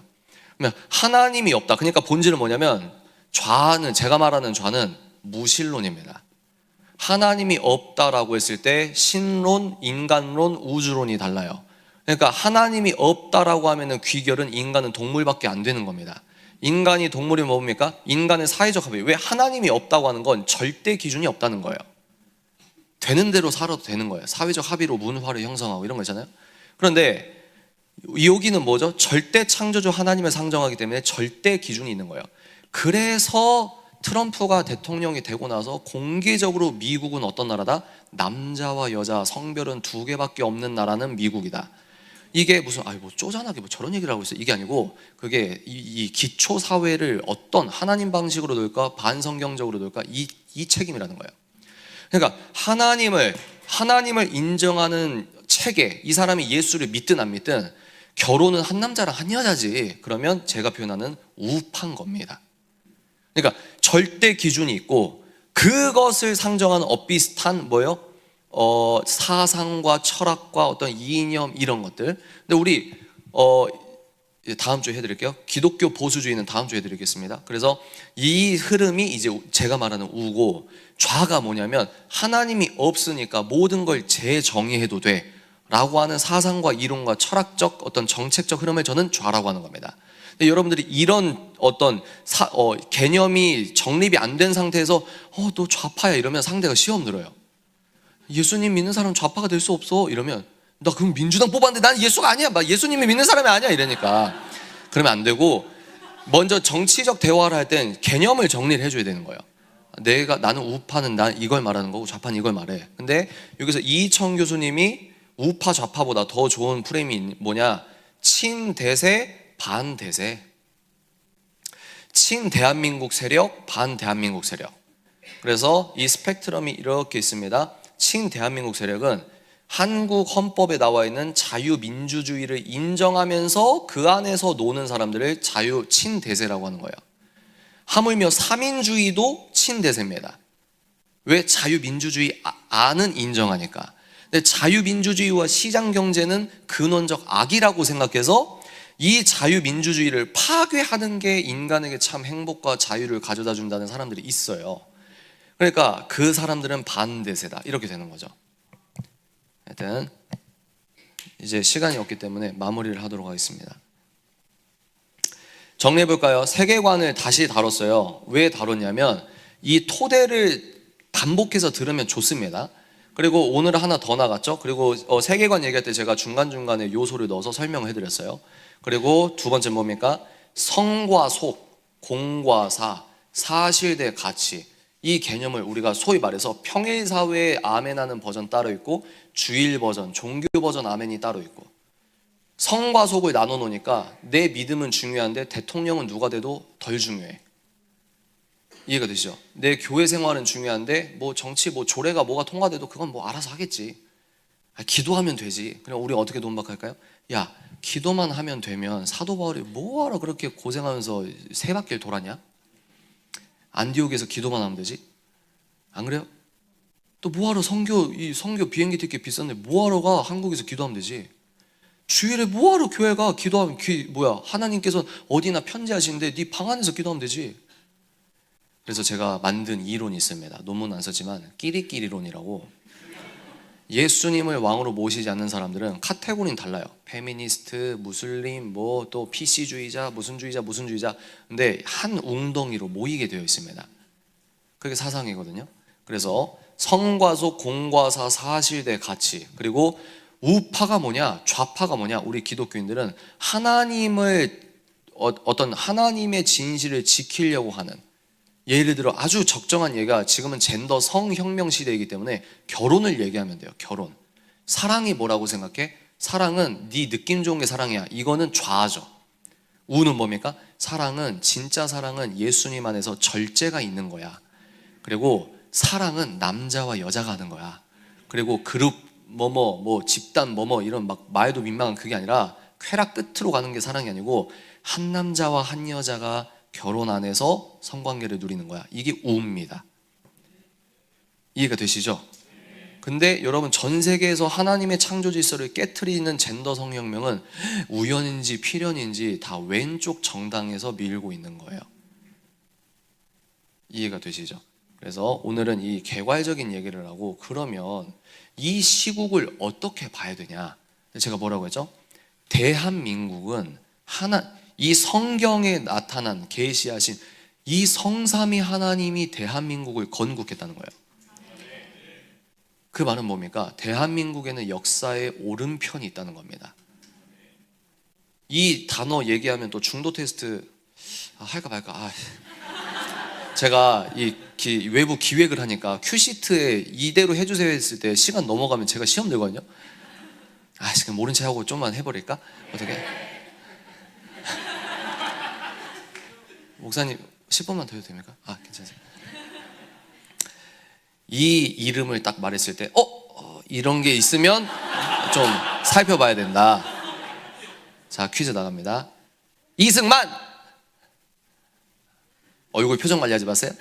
그러면 하나님이 없다. 그러니까 본질은 뭐냐면 좌는, 제가 말하는 좌는 무신론입니다. 하나님이 없다라고 했을 때 신론, 인간론, 우주론이 달라요. 그러니까 하나님이 없다라고 하면은 귀결은 인간은 동물밖에 안 되는 겁니다. 인간이 동물이 뭡니까? 인간의 사회적 합의. 왜 하나님이 없다고 하는 건 절대 기준이 없다는 거예요. 되는 대로 살아도 되는 거예요. 사회적 합의로 문화를 형성하고 이런 거 있잖아요. 그런데 여기는 뭐죠? 절대 창조주 하나님을 상정하기 때문에 절대 기준이 있는 거예요. 그래서 트럼프가 대통령이 되고 나서 공개적으로 미국은 어떤 나라다? 남자와 여자 성별은 2개밖에 없는 나라는 미국이다. 이게 무슨 뭐 쪼잔하게 뭐 저런 얘기를 하고 있어요. 이게 아니고 그게 이 기초 사회를 어떤 하나님 방식으로 놓을까 반성경적으로 놓을까 이 책임이라는 거예요. 그러니까 하나님을 인정하는 체계, 이 사람이 예수를 믿든 안 믿든 결혼은 한 남자랑 한 여자지. 그러면 제가 표현하는 우파인 겁니다. 그러니까 절대 기준이 있고 그것을 상정하는 엇비슷한 뭐예요? 사상과 철학과 어떤 이념 이런 것들. 근데 우리 다음 주에 해드릴게요. 기독교 보수주의는 다음 주에 해드리겠습니다. 그래서 이 흐름이 이제 제가 말하는 우고 좌가 뭐냐면 하나님이 없으니까 모든 걸 재정의해도 돼 라고 하는 사상과 이론과 철학적 어떤 정책적 흐름을 저는 좌라고 하는 겁니다. 근데 여러분들이 이런 어떤 개념이 정립이 안 된 상태에서 너 좌파야 이러면 상대가 시험 들어요. 예수님 믿는 사람은 좌파가 될 수 없어 이러면 나 그럼 민주당 뽑았는데 난 예수가 아니야. 예수님이 믿는 사람이 아니야 이러니까 그러면 안 되고 먼저 정치적 대화를 할 땐 개념을 정리를 해줘야 되는 거예요. 나는 우파는 난 이걸 말하는 거고 좌파는 이걸 말해. 근데 여기서 이희청 교수님이 우파 좌파보다 더 좋은 프레임이 뭐냐? 친대세 반대세. 친대한민국 세력 반대한민국 세력. 그래서 이 스펙트럼이 이렇게 있습니다. 친대한민국 세력은 한국 헌법에 나와 있는 자유민주주의를 인정하면서 그 안에서 노는 사람들을 친대세라고 하는 거예요. 하물며 삼인주의도 친대세입니다. 왜? 자유민주주의 안은 인정하니까. 근데 자유민주주의와 시장경제는 근원적 악이라고 생각해서 이 자유민주주의를 파괴하는 게 인간에게 참 행복과 자유를 가져다 준다는 사람들이 있어요. 그러니까 그 사람들은 반대세다 이렇게 되는 거죠. 하여튼 이제 시간이 없기 때문에 마무리를 하도록 하겠습니다. 정리해볼까요? 세계관을 다시 다뤘어요. 왜 다뤘냐면 이 토대를 반복해서 들으면 좋습니다. 그리고 오늘 하나 더 나갔죠. 그리고 세계관 얘기할 때 제가 중간중간에 요소를 넣어서 설명을 해드렸어요. 그리고 두 번째 뭡니까? 성과 속, 공과 사, 사실 대 가치. 이 개념을 우리가 소위 말해서 평일사회의 아멘하는 버전 따로 있고 주일 버전, 종교 버전 아멘이 따로 있고, 성과 속을 나눠 놓으니까 내 믿음은 중요한데 대통령은 누가 돼도 덜 중요해. 이해가 되시죠? 내 교회 생활은 중요한데 뭐 정치 뭐 조례가 뭐가 통과돼도 그건 뭐 알아서 하겠지. 기도하면 되지. 그럼 우리 어떻게 돈박할까요? 야, 기도만 하면 되면 사도 바울이 뭐하러 그렇게 고생하면서 세 바퀴를 돌았냐? 안디옥에서 기도만 하면 되지? 안 그래요? 또 뭐하러 성교 비행기 티켓 비싼데 뭐하러 가? 한국에서 기도하면 되지. 주일에 뭐하러 교회가 기도하면 하나님께서 어디나 편지하시는데 네 방 안에서 기도하면 되지. 그래서 제가 만든 이론이 있습니다. 논문 안 썼지만 끼리끼리론이라고. 예수님을 왕으로 모시지 않는 사람들은 카테고리는 달라요. 페미니스트, 무슬림, 뭐 또 PC주의자, 무슨 주의자. 근데 한 웅덩이로 모이게 되어 있습니다. 그게 사상이거든요. 그래서 성과속, 공과사, 사실대, 가치, 그리고 우파가 뭐냐, 좌파가 뭐냐. 우리 기독교인들은 어떤 하나님의 진실을 지키려고 하는, 예를 들어 아주 적정한 예가, 지금은 젠더 성혁명 시대이기 때문에 결혼을 얘기하면 돼요. 결혼. 사랑이 뭐라고 생각해? 사랑은 네 느낌 좋은 게 사랑이야. 이거는 좌죠. 우는 뭡니까? 진짜 사랑은 예수님 안에서 절제가 있는 거야. 그리고 사랑은 남자와 여자가 하는 거야. 그리고 그룹 집단 이런 막 말도 민망한 그게 아니라 쾌락 끝으로 가는 게 사랑이 아니고 한 남자와 한 여자가 결혼 안에서 성관계를 누리는 거야. 이게 우입니다. 이해가 되시죠? 근데 여러분, 전 세계에서 하나님의 창조 질서를 깨트리는 젠더 성혁명은 우연인지 필연인지 다 왼쪽 정당에서 밀고 있는 거예요. 이해가 되시죠? 그래서 오늘은 이 개괄적인 얘기를 하고, 그러면 이 시국을 어떻게 봐야 되냐? 제가 뭐라고 했죠? 대한민국은 이 성경에 나타난 계시하신 이 성삼위 하나님이 대한민국을 건국했다는 거예요. 그 말은 뭡니까? 대한민국에는 역사의 오른편이 있다는 겁니다. 이 단어 얘기하면 또 중도 테스트 할까 말까. 제가 외부 기획을 하니까 큐시트에 이대로 해주세요 했을 때 시간 넘어가면 제가 시험 들거든요. 지금 모른 체 하고 좀만 해버릴까? 어떻게? 목사님 10분만 더 해도 됩니까? 괜찮아요. 이 이름을 딱 말했을 때 이런 게 있으면 좀 살펴봐야 된다. 자, 퀴즈 나갑니다. 이승만! 얼굴 표정 관리하지 마세요.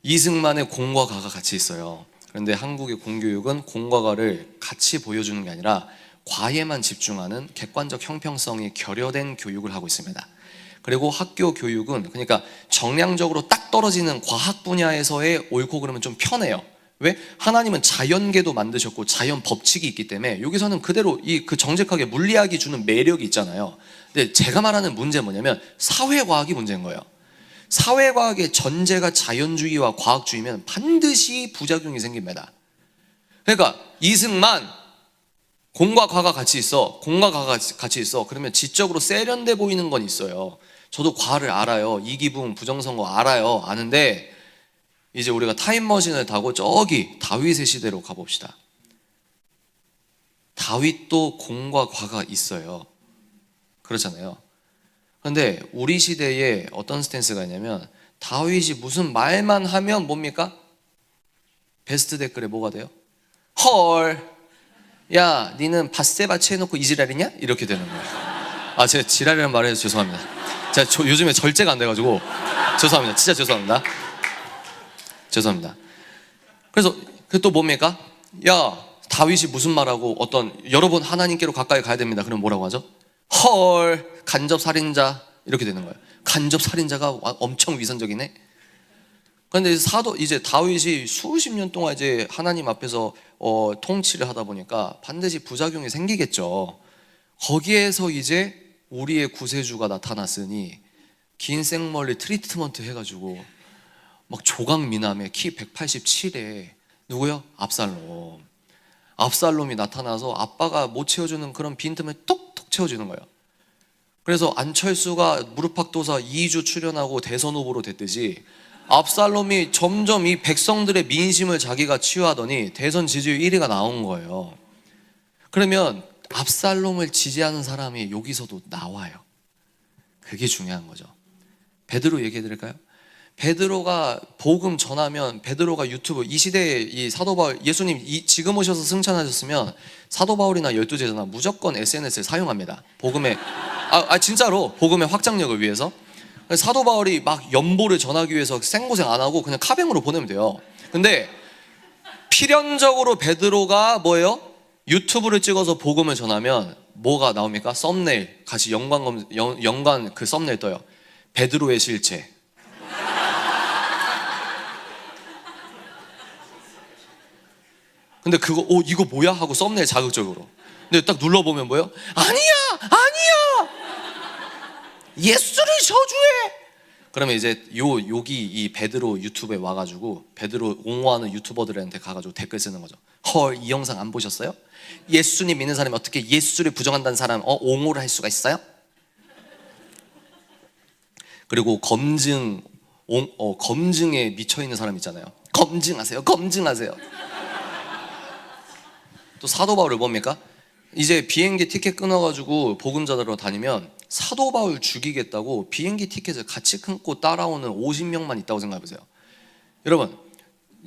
이승만의 공과 가가 같이 있어요. 그런데 한국의 공교육은 공과 가를 같이 보여주는 게 아니라 과에만 집중하는 객관적 형평성이 결여된 교육을 하고 있습니다. 그리고 학교 교육은 그러니까 정량적으로 딱 떨어지는 과학 분야에서의 옳고 그름은 좀 편해요. 왜? 하나님은 자연계도 만드셨고 자연 법칙이 있기 때문에 여기서는 그대로 그 정직하게 물리학이 주는 매력이 있잖아요. 근데 제가 말하는 문제는 뭐냐면 사회과학이 문제인 거예요. 사회과학의 전제가 자연주의와 과학주의면 반드시 부작용이 생깁니다. 그러니까 이승만, 공과 과가 같이 있어. 그러면 지적으로 세련돼 보이는 건 있어요. 저도 과를 알아요. 이기붕, 부정선거 알아요. 아는데 이제 우리가 타임머신을 타고 저기 다윗의 시대로 가봅시다. 다윗도 공과 과가 있어요. 그렇잖아요. 그런데 우리 시대에 어떤 스탠스가 있냐면 다윗이 무슨 말만 하면 뭡니까? 베스트 댓글에 뭐가 돼요? 헐, 야, 니는 밧세바 채해놓고 이지랄이냐? 이렇게 되는 거예요. 제가 지랄이라는 말을 해서 죄송합니다. 제가 요즘에 절제가 안 돼가지고 죄송합니다. 진짜 죄송합니다. 그래서 또 뭡니까? 야, 다윗이 무슨 말하고 여러분 하나님께로 가까이 가야 됩니다. 그럼 뭐라고 하죠? 헐, 간접살인자, 이렇게 되는 거예요. 간접살인자가 엄청 위선적이네. 그런데 이제 다윗이 수십 년 동안 이제 하나님 앞에서 통치를 하다 보니까 반드시 부작용이 생기겠죠. 거기에서 이제 우리의 구세주가 나타났으니 긴 생머리 트리트먼트 해가지고 막 조각 미남에 키 187에 누구요? 압살롬이 나타나서 아빠가 못 채워주는 그런 빈틈을 톡톡 채워주는 거예요. 그래서 안철수가 무릎팍도사 2주 출연하고 대선 후보로 됐듯이 압살롬이 점점 이 백성들의 민심을 자기가 치유하더니 대선 지지율 1위가 나온 거예요. 그러면 압살롬을 지지하는 사람이 여기서도 나와요. 그게 중요한 거죠. 베드로 얘기해 드릴까요? 베드로가 복음 전하면, 베드로가 유튜브, 이 시대에 이 사도 바울, 예수님 지금 오셔서 승천하셨으면 사도 바울이나 12제자나 무조건 SNS를 사용합니다. 복음의 진짜로 복음의 확장력을 위해서. 사도 바울이 막 연보를 전하기 위해서 생고생 안 하고 그냥 카뱅으로 보내면 돼요. 근데 필연적으로 베드로가 뭐예요? 유튜브를 찍어서 복음을 전하면 뭐가 나옵니까? 썸네일, 같이 연관 그 썸네일 떠요. 베드로의 실체. 근데 그거 이거 뭐야? 하고 썸네일 자극적으로. 근데 딱 눌러보면 뭐예요? 아니야 예수를 저주해. 그러면 이제 여기 이 베드로 유튜브에 와가지고 베드로 옹호하는 유튜버들한테 가가지고 댓글 쓰는 거죠. 헐, 이 영상 안 보셨어요? 예수님 믿는 사람이 어떻게 예수를 부정한다는 사람 옹호를 할 수가 있어요? 그리고 검증에 미쳐있는 사람 있잖아요. 검증하세요. 또 사도 바울을 뭡니까? 이제 비행기 티켓 끊어가지고 복음 전하러 다니면 사도 바울 죽이겠다고 비행기 티켓을 같이 끊고 따라오는 50명만 있다고 생각해보세요.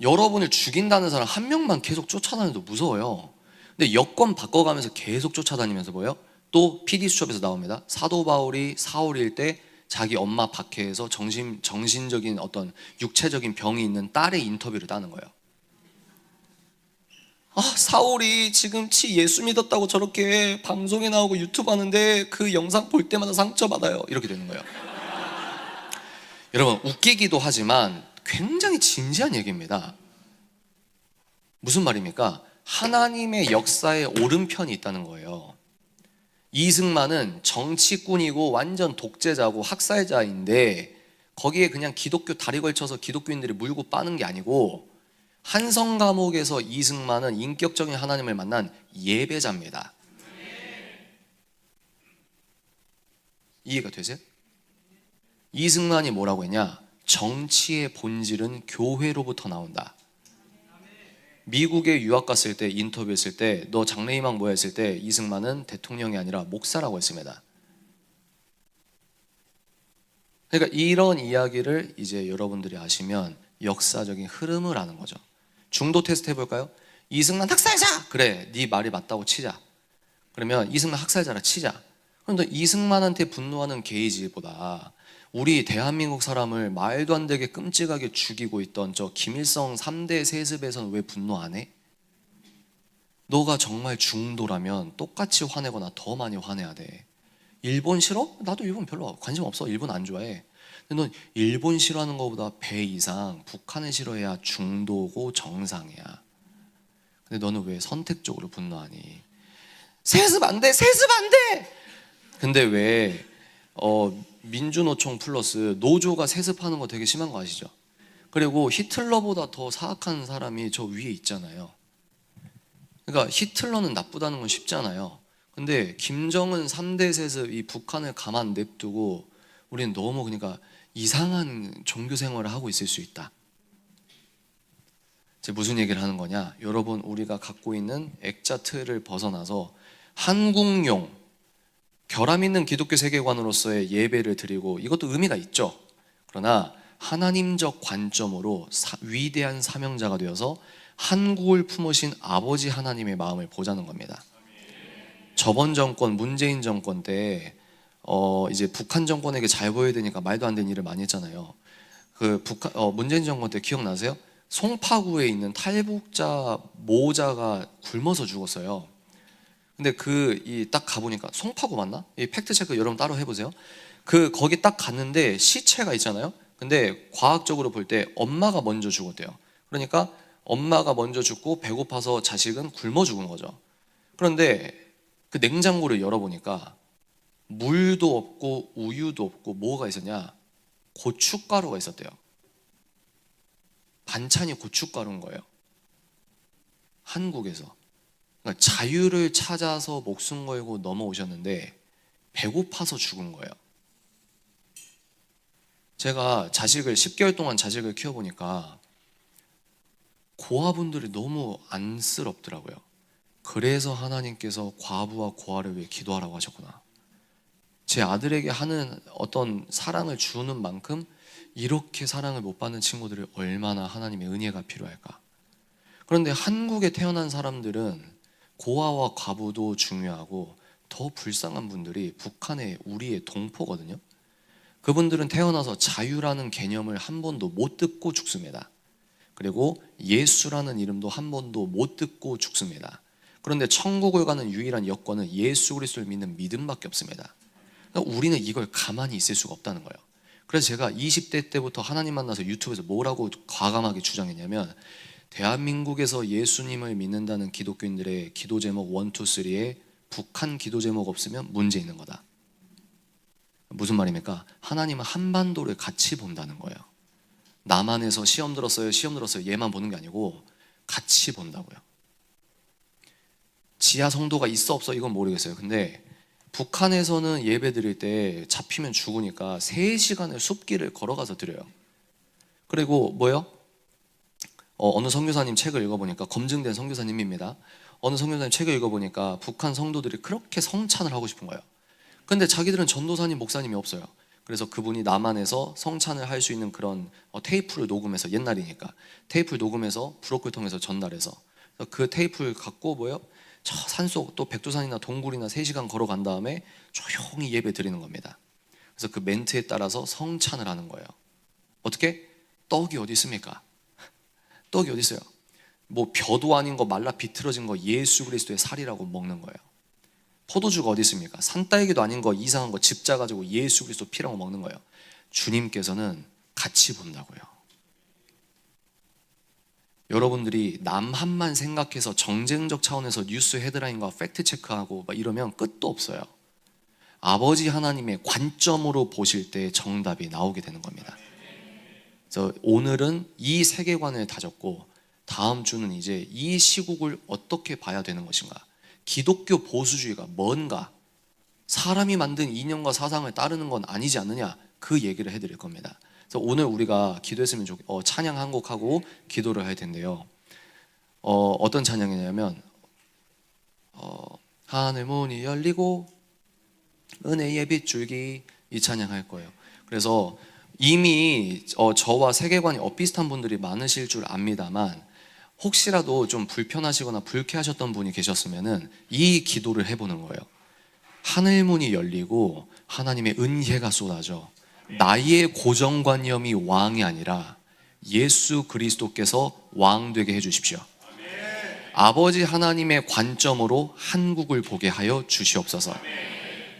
여러분을 죽인다는 사람 한 명만 계속 쫓아다녀도 무서워요. 근데 여권 바꿔가면서 계속 쫓아다니면서 뭐예요? 또 PD수첩에서 나옵니다. 사도 바울이 사울일 때 자기 엄마 박해에서 정신적인 어떤 육체적인 병이 있는 딸의 인터뷰를 따는 거예요. 사울이 지금 예수 믿었다고 저렇게 방송에 나오고 유튜브 하는데 그 영상 볼 때마다 상처받아요. 이렇게 되는 거예요. 여러분, 웃기기도 하지만 굉장히 진지한 얘기입니다. 무슨 말입니까? 하나님의 역사에 오른편이 있다는 거예요. 이승만은 정치꾼이고 완전 독재자고 학살자인데 거기에 그냥 기독교 다리 걸쳐서 기독교인들이 물고 빠는 게 아니고 한성 감옥에서 이승만은 인격적인 하나님을 만난 예배자입니다. 이해가 되세요? 이승만이 뭐라고 했냐? 정치의 본질은 교회로부터 나온다. 미국에 유학 갔을 때 인터뷰했을 때 너 장래희망 뭐야 했을 때 이승만은 대통령이 아니라 목사라고 했습니다. 그러니까 이런 이야기를 이제 여러분들이 아시면 역사적인 흐름을 아는 거죠. 중도 테스트 해볼까요? 이승만 학살자! 그래, 네 말이 맞다고 치자. 그러면 이승만 학살자라 치자. 그런데 이승만한테 분노하는 게이지보다 우리 대한민국 사람을 말도 안 되게 끔찍하게 죽이고 있던 저 김일성 3대 세습에서는 왜 분노 안 해? 너가 정말 중도라면 똑같이 화내거나 더 많이 화내야 돼. 일본 싫어? 나도 일본 별로 관심 없어. 일본 안 좋아해. 근데 넌 일본 싫어하는 것보다 배 이상 북한을 싫어해야 중도고 정상이야. 근데 너는 왜 선택적으로 분노하니? 세습 안 돼! 근데 왜 민주노총 플러스 노조가 세습하는 거 되게 심한 거 아시죠? 그리고 히틀러보다 더 사악한 사람이 저 위에 있잖아요. 그러니까 히틀러는 나쁘다는 건 쉽잖아요. 근데 김정은 3대 세습, 이 북한을 가만 냅두고 우리는 너무 그러니까 이상한 종교 생활을 하고 있을 수 있다. 제가 무슨 얘기를 하는 거냐? 여러분, 우리가 갖고 있는 액자 틀을 벗어나서 한국용 결함 있는 기독교 세계관으로서의 예배를 드리고, 이것도 의미가 있죠. 그러나 하나님적 관점으로 위대한 사명자가 되어서 한국을 품으신 아버지 하나님의 마음을 보자는 겁니다. 저번 정권 문재인 정권 때 이제 북한 정권에게 잘 보여야 되니까 말도 안 되는 일을 많이 했잖아요. 그 문재인 정권 때 기억나세요? 송파구에 있는 탈북자 모자가 굶어서 죽었어요. 근데 딱 가보니까 송파구 맞나? 이 팩트 체크 여러분 따로 해보세요. 거기 딱 갔는데 시체가 있잖아요. 근데 과학적으로 볼 때 엄마가 먼저 죽었대요. 그러니까 엄마가 먼저 죽고 배고파서 자식은 굶어 죽은 거죠. 그런데 그 냉장고를 열어보니까 물도 없고 우유도 없고 뭐가 있었냐? 고춧가루가 있었대요. 반찬이 고춧가루인 거예요. 한국에서. 그러니까 자유를 찾아서 목숨 걸고 넘어오셨는데 배고파서 죽은 거예요. 제가 10개월 동안 자식을 키워보니까 고아분들이 너무 안쓰럽더라고요. 그래서 하나님께서 과부와 고아를 위해 기도하라고 하셨구나. 제 아들에게 하는 어떤 사랑을 주는 만큼 이렇게 사랑을 못 받는 친구들이 얼마나 하나님의 은혜가 필요할까. 그런데 한국에 태어난 사람들은 고아와 과부도 중요하고 더 불쌍한 분들이 북한의 우리의 동포거든요. 그분들은 태어나서 자유라는 개념을 한 번도 못 듣고 죽습니다. 그리고 예수라는 이름도 한 번도 못 듣고 죽습니다. 그런데 천국을 가는 유일한 여건은 예수 그리스도를 믿는 믿음밖에 없습니다. 그러니까 우리는 이걸 가만히 있을 수가 없다는 거예요. 그래서 제가 20대 때부터 하나님 만나서 유튜브에서 뭐라고 과감하게 주장했냐면, 대한민국에서 예수님을 믿는다는 기독교인들의 기도 제목 1, 2, 3에 북한 기도 제목 없으면 문제 있는 거다. 무슨 말입니까? 하나님은 한반도를 같이 본다는 거예요. 남한에서 시험 들었어요 얘만 보는 게 아니고 같이 본다고요. 지하 성도가 있어 없어 이건 모르겠어요. 근데 북한에서는 예배 드릴 때 잡히면 죽으니까 3시간을 숲길을 걸어가서 드려요. 그리고 뭐요? 어느 선교사님 책을 읽어보니까, 검증된 선교사님입니다. 어느 선교사님 책을 읽어보니까 북한 성도들이 그렇게 성찬을 하고 싶은 거예요. 근데 자기들은 전도사님, 목사님이 없어요. 그래서 그분이 남한에서 성찬을 할 수 있는 그런 테이프를 녹음해서, 옛날이니까 테이프를 녹음해서 브로커를 통해서 전달해서, 그 테이프를 갖고 뭐요? 저 산속 또 백두산이나 동굴이나 3시간 걸어간 다음에 조용히 예배 드리는 겁니다. 그래서 그 멘트에 따라서 성찬을 하는 거예요. 어떻게? 떡이 어디 있습니까? 떡이 어디 있어요? 뭐 벼도 아닌 거 말라 비틀어진 거 예수 그리스도의 살이라고 먹는 거예요. 포도주가 어디 있습니까? 산딸기도 아닌 거 이상한 거 집 짜가지고 예수 그리스도 피라고 먹는 거예요. 주님께서는 같이 본다고요. 여러분들이 남한만 생각해서 정쟁적 차원에서 뉴스 헤드라인과 팩트 체크하고 막 이러면 끝도 없어요. 아버지 하나님의 관점으로 보실 때 정답이 나오게 되는 겁니다. 그래서 오늘은 이 세계관을 다졌고, 다음 주는 이제 이 시국을 어떻게 봐야 되는 것인가, 기독교 보수주의가 뭔가, 사람이 만든 이념과 사상을 따르는 건 아니지 않느냐, 그 얘기를 해드릴 겁니다. 그래서 오늘 우리가 기도했으면 찬양 한 곡하고 기도를 할 텐데요. 어떤 찬양이냐면 하늘 문이 열리고 은혜의 빗줄기, 이 찬양 할 거예요. 그래서 이미 저와 세계관이 엇비슷한 분들이 많으실 줄 압니다만, 혹시라도 좀 불편하시거나 불쾌하셨던 분이 계셨으면은 이 기도를 해보는 거예요. 하늘 문이 열리고 하나님의 은혜가 쏟아져 나의 고정관념이 왕이 아니라 예수 그리스도께서 왕 되게 해주십시오. 아버지 하나님의 관점으로 한국을 보게 하여 주시옵소서.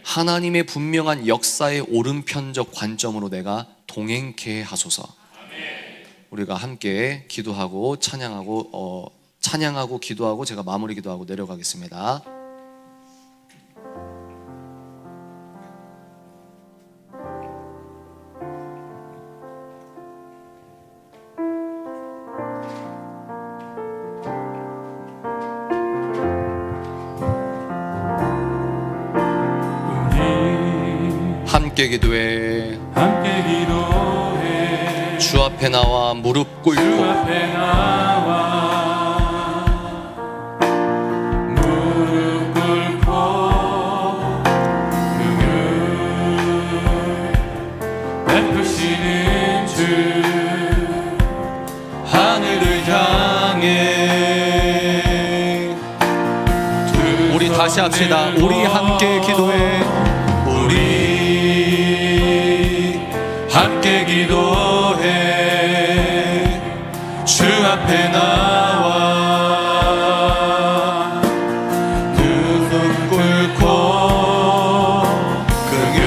하나님의 분명한 역사의 오른편적 관점으로 내가 동행케 하소서. 우리가 함께 기도하고 찬양하고 기도하고 제가 마무리 기도하고 내려가겠습니다. 함께 기도해. 주 앞에 나와 무릎 꿇고 베푸시는 주 하늘을 향해. 우리 다시 합시다. 우리 함께 기도해. 우리 함께 기도해. 주 앞에 나와 두 손 꿇고 긍휼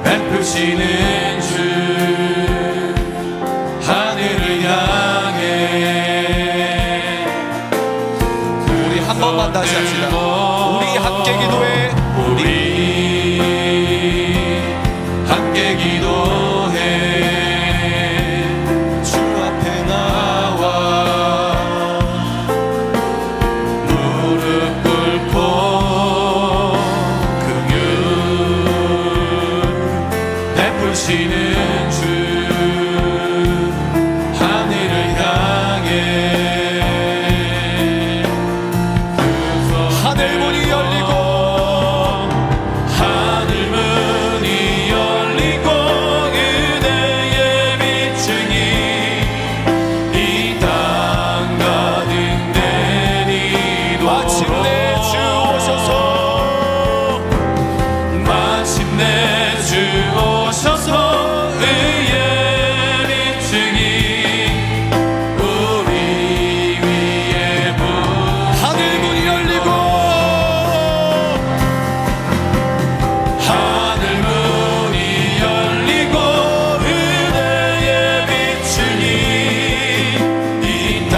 베푸시는 주 하늘을 향해. 우리 한 번만 다시 합시다. 우리 함께 기도해. 우리 함께 기도해. 주 앞에 나와 무릎 꿇고 계시는 주 하늘을 향해 하늘 문이 열리고 하늘 문이 열리고 그대의 비추니 이 땅 가득 내리도록 마침내 주 오셔서 마침내 주 오셔서 의의 비추니 우리 위에 하늘 문이 열리고 하늘 문이 열리고 그대의 비추니 이 땅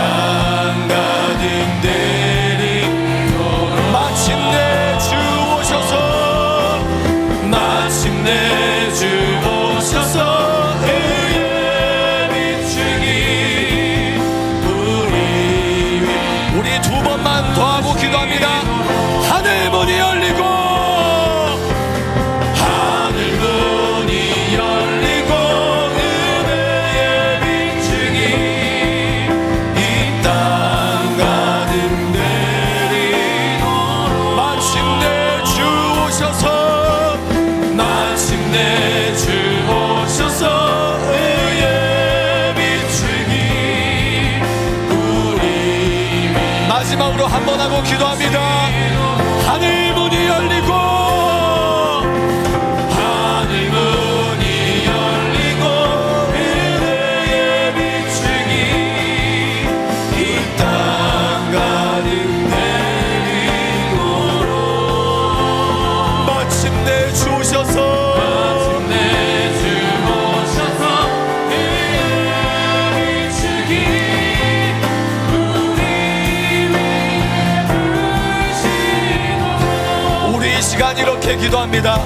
가득 내리도록 마침내 주 오셔서 마침내 주 오셔서 의의 비추니 우리 우리 두 번만 더 하고 기도합니다. 하늘 문이 열리고 하늘 문이 열리고 그대의 비추니 이 땅 가득 내리도록 마침내 주 오셔서 마침내 주 오셔서 의의 비추니 우리 마지막으로 한 번 하고 기도합니다. 하늘 문이 열리고 하늘 문이 열리고 그대의 비추니 이 땅 가득 내리도록 마침내 주 오셔서 마침내 주 오셔서 의의 비추니 우리 위에 부으시도록 우리 이 시간 이렇게 기도합니다.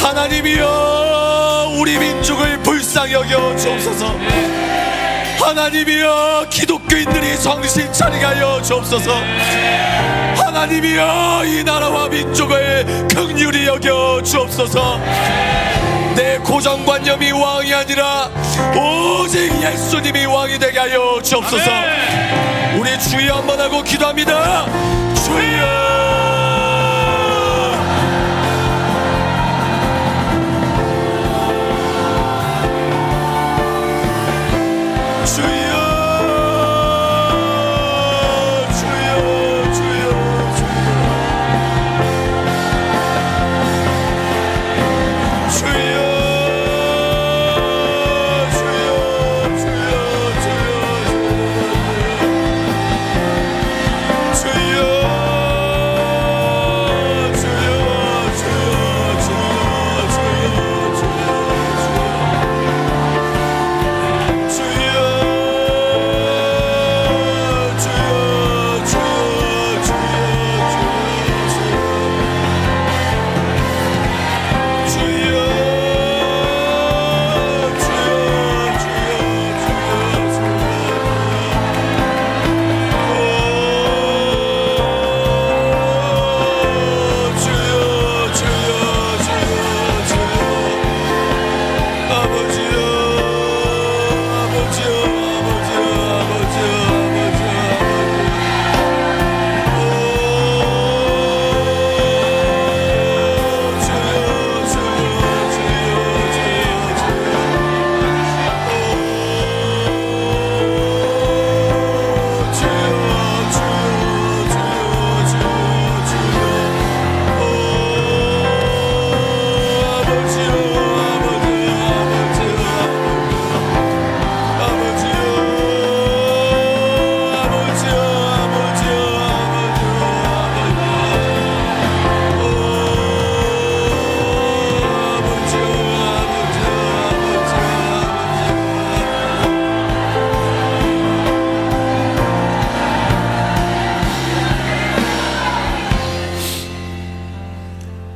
하나님이여 우리 민족을 불쌍히 여겨 주옵소서. 하나님이여 기독교인들이 정신 차리게 하여 주옵소서. 하나님이여 이 나라와 민족을 긍휼히 여겨 주옵소서. 내 고정관념이 왕이 아니라 오직 예수님이 왕이 되게 하여 주옵소서. 우리 주여 한번 하고 기도합니다. 주여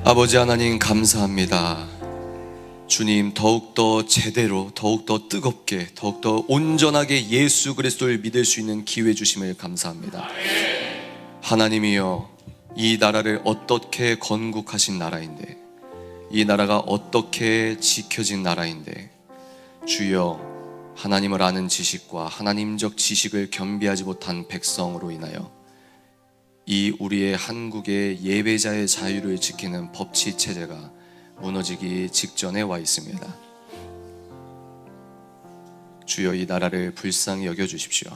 아버지 하나님 감사합니다. 주님 더욱더 제대로 더욱더 뜨겁게 더욱더 온전하게 예수 그리스도를 믿을 수 있는 기회 주심을 감사합니다. 하나님이여 이 나라를 어떻게 건국하신 나라인데 이 나라가 어떻게 지켜진 나라인데 주여 하나님을 아는 지식과 하나님적 지식을 겸비하지 못한 백성으로 인하여 이 우리의 한국의 예배자의 자유를 지키는 법치 체제가 무너지기 직전에 와 있습니다. 주여 이 나라를 불쌍히 여겨주십시오.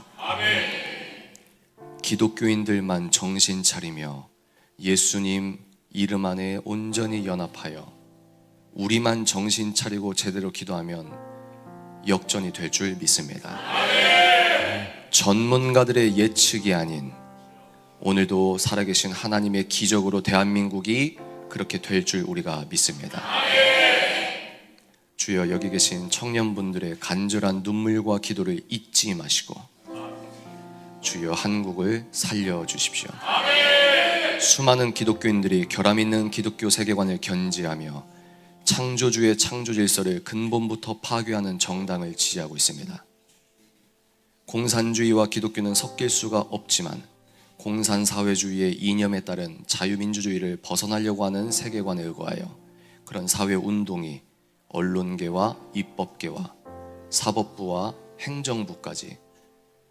기독교인들만 정신 차리며 예수님 이름 안에 온전히 연합하여 우리만 정신 차리고 제대로 기도하면 역전이 될 줄 믿습니다. 전문가들의 예측이 아닌 오늘도 살아계신 하나님의 기적으로 대한민국이 그렇게 될 줄 우리가 믿습니다. 주여 여기 계신 청년분들의 간절한 눈물과 기도를 잊지 마시고 주여 한국을 살려주십시오. 수많은 기독교인들이 결함 있는 기독교 세계관을 견지하며 창조주의 창조 질서를 근본부터 파괴하는 정당을 지지하고 있습니다. 공산주의와 기독교는 섞일 수가 없지만 공산사회주의의 이념에 따른 자유민주주의를 벗어나려고 하는 세계관에 의거하여 그런 사회운동이 언론계와 입법계와 사법부와 행정부까지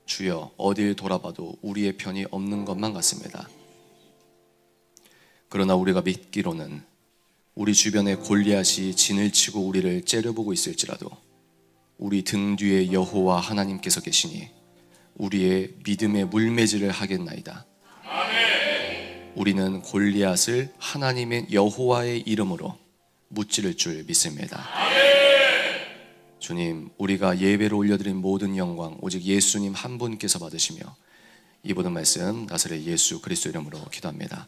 주여 어딜 돌아봐도 우리의 편이 없는 것만 같습니다. 그러나 우리가 믿기로는 우리 주변에 골리앗이 진을 치고 우리를 째려보고 있을지라도 우리 등 뒤에 여호와 하나님께서 계시니 우리의 믿음의 물매질을 하겠나이다. 우리는 골리앗을 하나님의 여호와의 이름으로 무찌를 줄 믿습니다. 주님, 우리가 예배로 올려드린 모든 영광 오직 예수님 한 분께서 받으시며 이 모든 말씀 나사렛 예수 그리스도 이름으로 기도합니다.